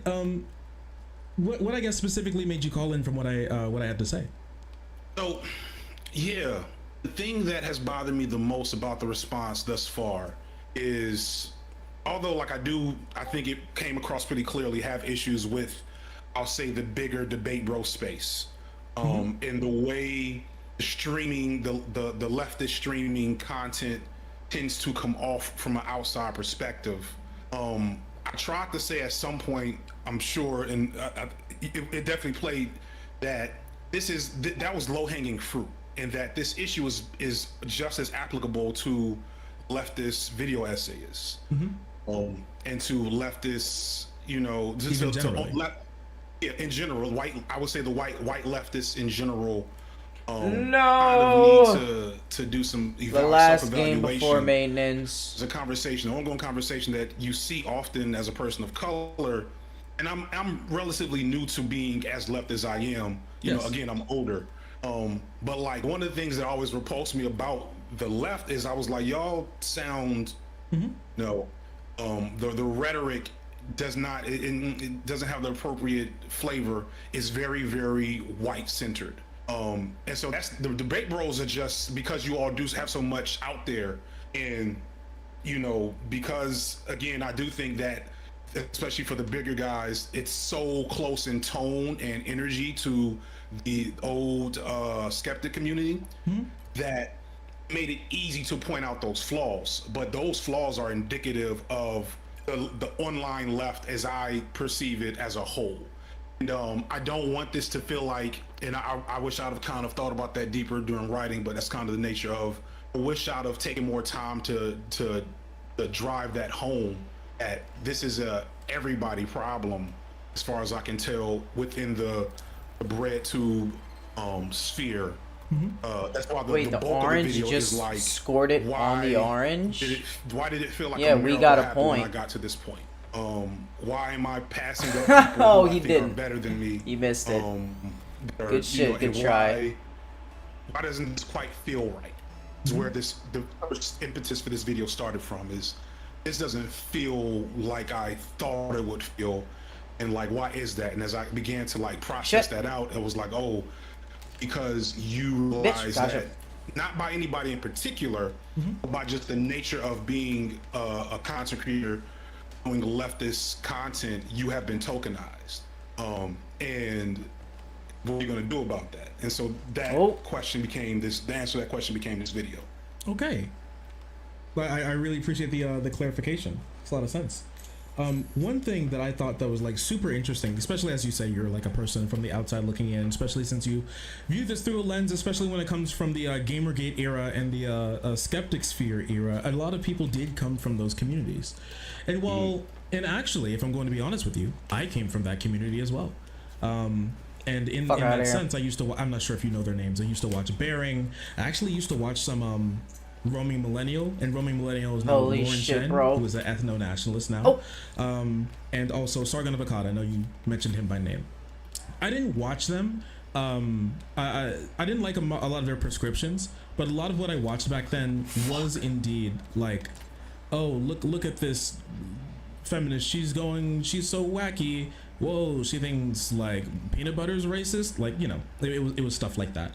what I guess specifically made you call in from what I had to say? So yeah, the thing that has bothered me the most about the response thus far is, although like I think it came across pretty clearly, have issues with, I'll say, the bigger debate bro space, in the way streaming the leftist streaming content tends to come off from an outside perspective. I tried to say at some point, I'm sure, and it definitely played, that that was low-hanging fruit, and that this issue is just as applicable to leftist video essayists, and to leftists, you know, in general, I would say the white leftists in general. Kind of need to do some the last game before maintenance. It's a conversation, an ongoing conversation that you see often as a person of color, and I'm relatively new to being as left as I am. You know, again, I'm older. But like one of the things that always repulsed me about the left is I was like, y'all sound, the rhetoric does not, it doesn't have the appropriate flavor. It's very, very white centered. And so that's the debate bros are just because you all do have so much out there, and you know, because again, I do think that especially for the bigger guys, it's so close in tone and energy to the old skeptic community that made it easy to point out those flaws. But those flaws are indicative of the online left as I perceive it as a whole. And I don't want this to feel like, and I wish I'd have kind of thought about that deeper during writing, but that's kind of the nature of, I wish I'd have taken more time to drive that home, that this is a everybody problem, as far as I can tell, within the bread tube sphere. That's why the bulk orange of the video just is like, scored it on the orange. Why did it feel like yeah, we got a point when I got to this point? Why am I passing up people oh, who he I think didn't. are better than me? You missed it. Good shit, know, good try. Why doesn't this quite feel right? Is where the first impetus for this video started from. Is this doesn't feel like I thought it would feel, and like, why is that? And as I began to like process that out, it was like, oh, because you realize that not by anybody in particular, but by just the nature of being a content creator doing leftist content, you have been tokenized. And what are you going to do about that? And so that question became this, the answer to that question became this video. Okay. But I really appreciate the clarification. It's a lot of sense. One thing that I thought that was like super interesting, especially as you say, you're like a person from the outside looking in, especially since you view this through a lens, especially when it comes from the Gamergate era and the Skeptic Sphere era. A lot of people did come from those communities. And while, and actually, if I'm going to be honest with you, I came from that community as well. And in that sense, I used to, I'm not sure if you know their names, I used to watch Bearing. I actually used to watch some Roaming Millennial, and Roaming Millennial is now Lauren Chen, who is an ethno-nationalist now. And also Sargon of Akkad, I know you mentioned him by name. I didn't watch them. I didn't like a lot of their prescriptions, but a lot of what I watched back then was indeed like, oh, look at this feminist, she's so wacky. Whoa, she thinks like peanut butter is racist. Like, you know, it was stuff like that.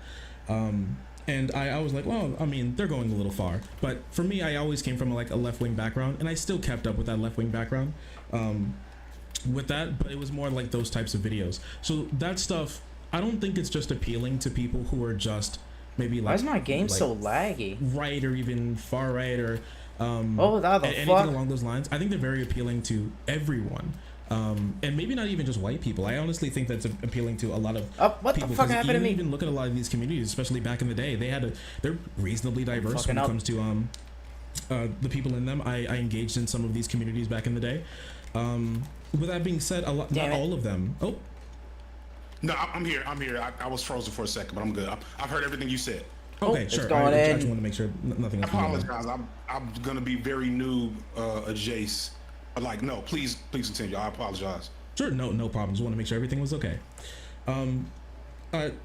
And I was like, well, I mean, they're going a little far. But for me, I always came from like a left-wing background, and I still kept up with that left-wing background with that, but it was more like those types of videos. So that stuff, I don't think it's just appealing to people who are just maybe like, why is my game so laggy? Right, or even far right, or Anything fuck? along those lines. I think they're very appealing to everyone. And maybe not even just white people. I honestly think that's appealing to a lot of what people. the fuck 'cause happened to me? Even look at a lot of these communities, especially back in the day. They're reasonably diverse when it comes to the people in them. I engaged in some of these communities back in the day. With that being said, not all of them. Oh, No, I'm here. I was frozen for a second, but I'm good. I've heard everything you said. okay, sure. going I in. just want to make sure nothing I else. going on. apologize. I'm gonna be very new, Jace. But like, no, please continue. I apologize. Sure, no problem. Just want to make sure everything was okay. I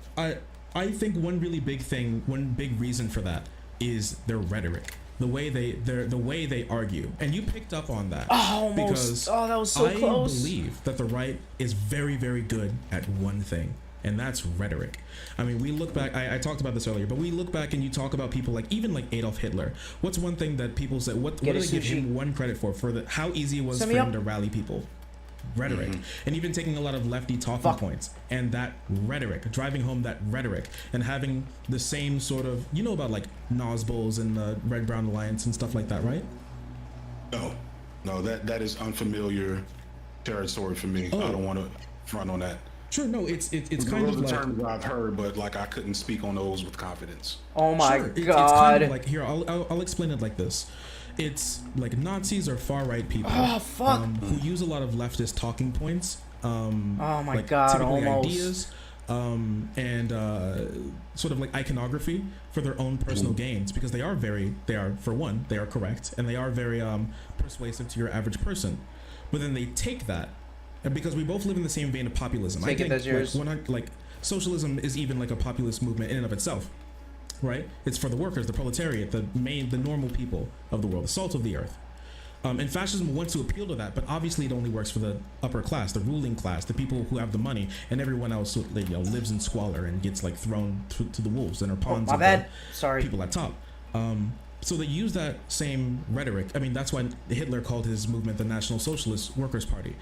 think one big reason for that is their rhetoric, the way they argue, and you picked up on that. Almost. That was so close. I believe that the right is very, very good at one thing, and that's rhetoric. I mean, we look back. I talked about this earlier, but we look back and you talk about people like even like Adolf Hitler. What's one thing that people say? What do they give him one credit for how easy it was for him to rally people? Rhetoric. And even taking a lot of lefty talking points and that rhetoric, driving home that rhetoric, and having the same sort of, you know, about like Nosballs and the Red Brown Alliance and stuff like that, right? No, that is unfamiliar territory for me. I don't want to front on that. Sure, no, it's kind of like terms I've heard, but like I couldn't speak on those with confidence. Oh my God! It's kind of like, here, I'll explain it like this. It's like Nazis are far right people who use a lot of leftist talking points. Oh my like God! Typically Almost. ideas, and sort of like iconography for their own personal gains, because they are for one, they are correct, and they are very persuasive to your average person. But then they take that, and because we both live in the same vein of populism, I think like socialism is even like a populist movement in and of itself. Right? It's for the workers, the proletariat, the normal people of the world, the salt of the earth. And fascism wants to appeal to that, but obviously it only works for the upper class, the ruling class, the people who have the money, and everyone else lives in squalor and gets like thrown to the wolves and are pawns of the people at top. So they use that same rhetoric. I mean, that's why Hitler called his movement the National Socialist Workers' Party.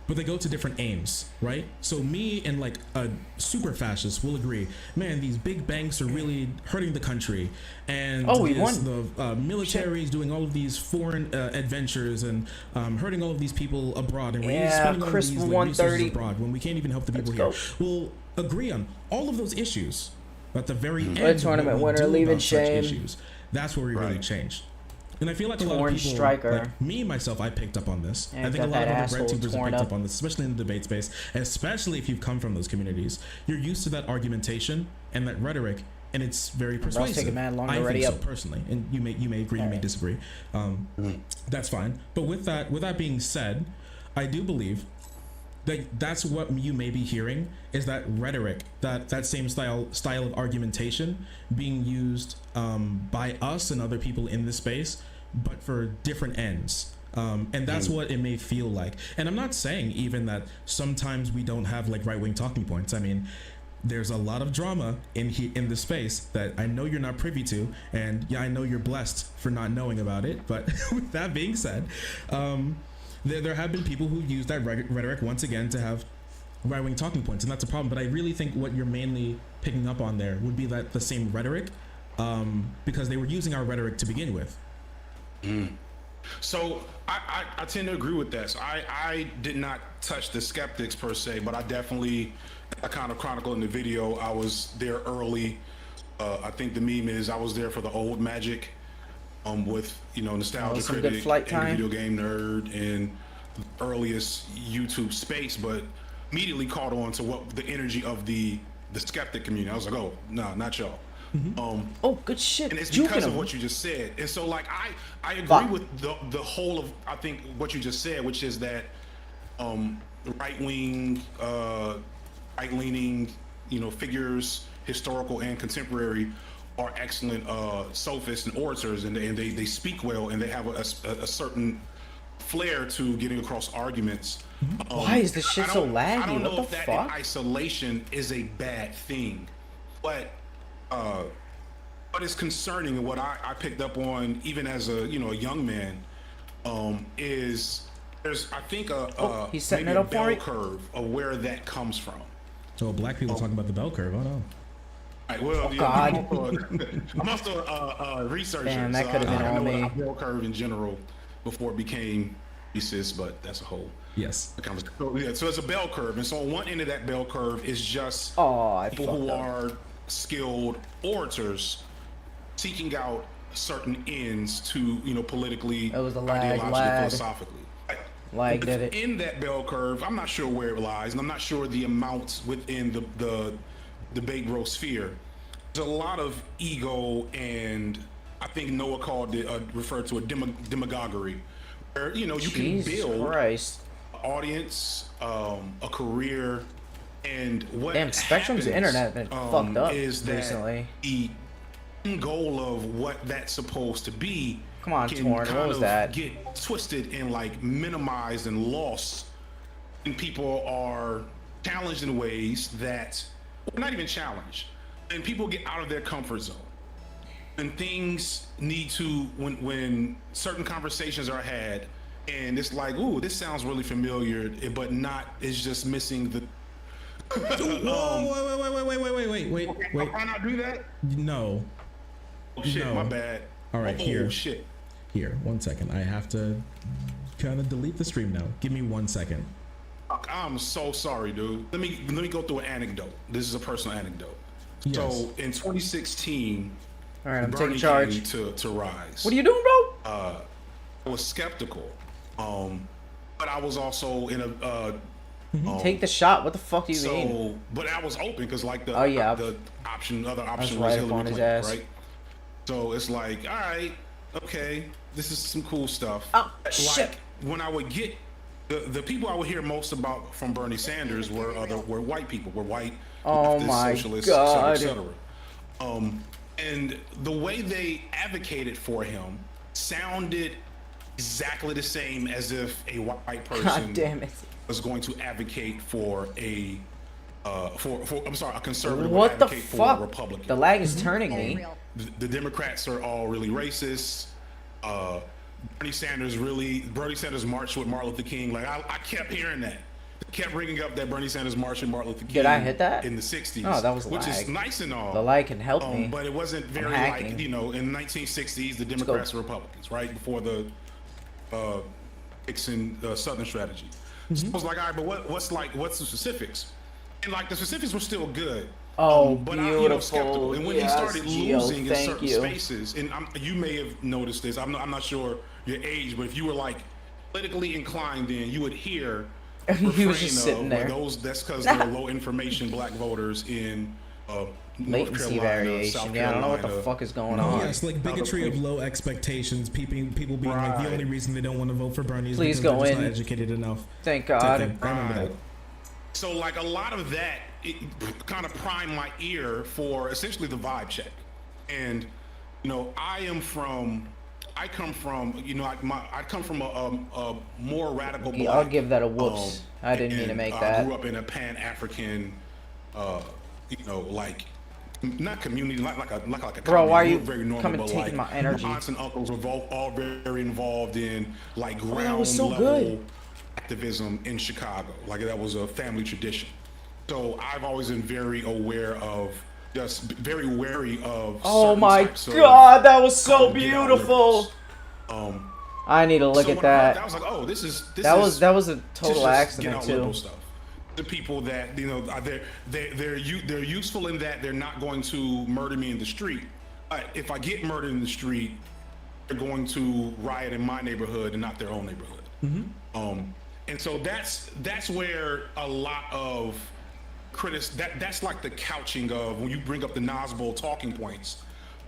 But they go to different aims, right? So me and like a super fascist will agree, man, these big banks are really hurting the country, and the military is doing all of these foreign adventures and hurting all of these people abroad, and we're spending all of these resources abroad when we can't even help the people here. We'll agree on all of those issues, but at the very end, a tournament winner leaving shame. Issues, that's where we really change. And I feel like a lot of people, like me, myself, I picked up on this. I think a lot of other red tubers have picked up on this, especially in the debate space, especially if you've come from those communities. You're used to that argumentation and that rhetoric, and it's very persuasive. I think so, personally. And you may agree, you may disagree. That's fine. But with that being said, I do believe that's what you may be hearing, is that rhetoric, that same style of argumentation being used by us and other people in this space, but for different ends. And that's what it may feel like. And I'm not saying even that sometimes we don't have like right-wing talking points. I mean, there's a lot of drama in this space that I know you're not privy to, and yeah, I know you're blessed for not knowing about it. But with that being said, there have been people who use that rhetoric once again to have right-wing talking points, and that's a problem. But I really think what you're mainly picking up on there would be that the same rhetoric, because they were using our rhetoric to begin with. So I tend to agree with that. So I did not touch the skeptics per se, but I kind of chronicled in the video. I was there early. I think the meme is I was there for the old Magic. With nostalgia critic and video game nerd and the earliest YouTube space, but immediately caught on to what the energy of the skeptic community. I was like, oh no, not y'all. Good shit. And it's because of what you just said. And so like I agree with the whole of I think what you just said, which is that right-wing, right-leaning, figures, historical and contemporary, are excellent sophists and orators, and they speak well, and they have a certain flair to getting across arguments. Why is this shit so laggy? I don't know what if the that fuck? in isolation is a bad thing, but what is concerning and what I picked up on even as a young man is there's I think he's setting maybe it up a bell for curve of where that comes from. So black people talking about the bell curve. Oh no. Right, well, God. I'm also a researcher. Damn, that so could've been I on know me. about bell curve in general before it became thesis, but that's a whole Yes. conversation. So, yeah, so it's a bell curve, and so on one end of that bell curve is just Oh, I people fucked who up. are skilled orators seeking out certain ends to, politically, It was the lag, ideologically, lag. philosophically. Lag did it. In that bell curve, I'm not sure where it lies, and I'm not sure the amounts within the debate bro sphere. There's a lot of ego, and I think Noah called it referred to a demagoguery, where you can Jesus build Christ. audience, a career, and what Damn, Spectrum's happens, internet been fucked up is that recently. the goal of what that's supposed to be Come on, can Torn, what kind was of that? get twisted and like minimized and lost, and people are challenged in ways that not even challenged, and people get out of their comfort zone. And things need to, when certain conversations are had, and it's like, ooh, this sounds really familiar, but it's just missing the. Whoa, wait. Can I not do that? No. Oh shit, No. my bad. All right, oh, here. shit. Here, 1 second. I have to kind of delete the stream now. Give me 1 second. I'm so sorry, dude. Let me go through an anecdote. This is a personal anecdote. Yes. So in 2016, All right, I'm Bernie taking charge. came to rise. What are you doing, bro? I was skeptical, but I was also in a. Take the shot. What the fuck do you mean? So, but I was open because like the Oh, yeah. the other option right was up Hillary on his Clinton, ass. right? So it's like, all right, okay, this is some cool stuff. Oh, like shit. when I would get the people I would hear most about from Bernie Sanders were white people, were white, Oh leftist, my socialists, God. et cetera, et cetera. And the way they advocated for him sounded exactly the same as if a white person God damn it. was going to advocate for a a conservative What would the advocate for a fuck? Republican. The lag is turning me. The Democrats are all really racist. Bernie Sanders marched with Martin Luther King. Like I kept hearing that. Kept bringing up that Bernie Sanders marched with Martin Luther King. Did I hit that? in the '60s? Oh, that was which lag. is nice and all. The lag can help me. But it wasn't very hacking. like in the 1960s the Democrats and Republicans, right before the Nixon Southern strategy. So I was like, all right, but what's the specifics? And like the specifics were still good. Oh, but beautiful. I, skeptical. And when he Yes, started Gio, losing in thank certain you. spaces, and you may have noticed this. I'm not sure your age, but if you were like politically inclined, then you would hear. He was just refrain sitting of, there. well, that's because there are low information black voters in North Latency Carolina, variation. South Yeah, I don't know what the Carolina. fuck is going Oh, on. yes, like bigotry of low expectations. People being like the Right. only reason they don't want to vote for Bernie is Please because go they're just in. not educated enough. Thank type God. thing. I remember that. So like a lot of that, it kind of primed my ear for essentially the vibe check. And I come from a more radical black. Yeah, I'll give that a whoops. I didn't mean to and make I that. grew up in a Pan-African, like not community, like a Bro, why are community. you We're very normal, coming but, taking like, my energy? aunts and uncles were all very involved in like ground was so level good. activism in Chicago. Like that was a family tradition. So I've always been very aware of, just very wary of. Oh certain my types of God, that was so come get out beautiful. liberals. I need to look So at when I heard that. I was like, oh, this is That was a this total is just accident get out liberal too. stuff. The people that they're useful in that they're not going to murder me in the street. If I get murdered in the street, they're going to riot in my neighborhood and not their own neighborhood. And so that's where a lot of that's like the couching of when you bring up the Nazbo talking points.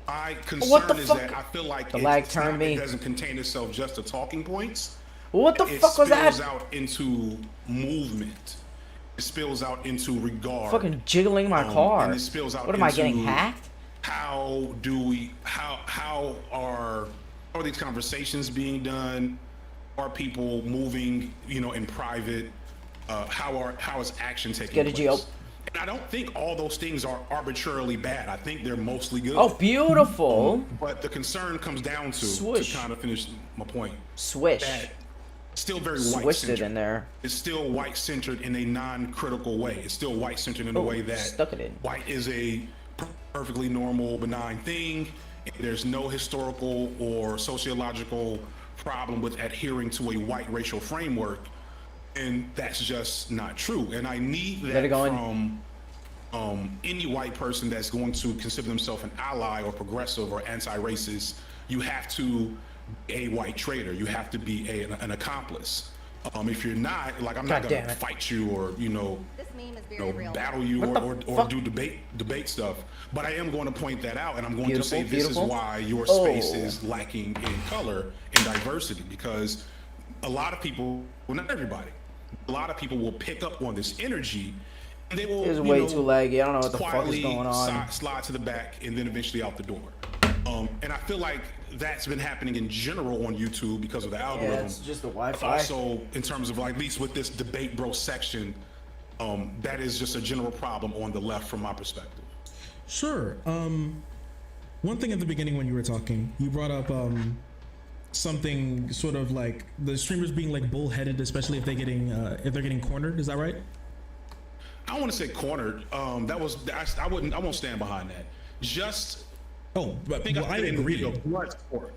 My What the concern is fuck? that I feel like The lag it's not- turned me. It doesn't contain itself just to talking points. What the It fuck was spills that? out into movement. It spills out into regard. Fucking jiggling my car. And it spills out What am I getting into hacked? How are these conversations being done? Are people moving, in private? How is action taking Get a place? Gio. And I don't think all those things are arbitrarily bad. I think they're mostly good. Oh, beautiful. But the concern comes down Swoosh. to kind of finish my point. Swish. That still very Swished white-centered. it in there. It's still white-centered in a non-critical way. It's still white-centered in a Oh, way that stuck it in. white is a perfectly normal, benign thing. And there's no historical or sociological problem with adhering to a white racial framework. And that's just not true. And I need Let that it go in. from any white person that's going to consider themselves an ally or progressive or anti-racist. You have to be a white traitor. You have to be an accomplice. If you're not, like, I'm not God gonna damn it. fight you or This meme is very real. battle you What or the fuck? do debate stuff. But I am going to point that out, and I'm going to Beautiful, say this beautiful. is why your Oh. space is lacking in color and diversity, because a lot of people, well, not everybody, a lot of people will pick up on this energy, and they will It's you way know, too laggy. I don't know what the fuck is quietly going on. slide to the back and then eventually out the door. And I feel like that's been happening in general on YouTube because of the algorithm. Yeah, it's just the Wi-Fi. Also, in terms of, like, at least with this debate bro section, that is just a general problem on the left from my perspective. Sure. One thing at the beginning when you were talking, you brought up something sort of like the streamers being like bullheaded, especially if they're getting cornered. Is that right? I don't want to say cornered. I won't stand behind that. Just Oh, but I think well, I said in the agree. video, blood sport.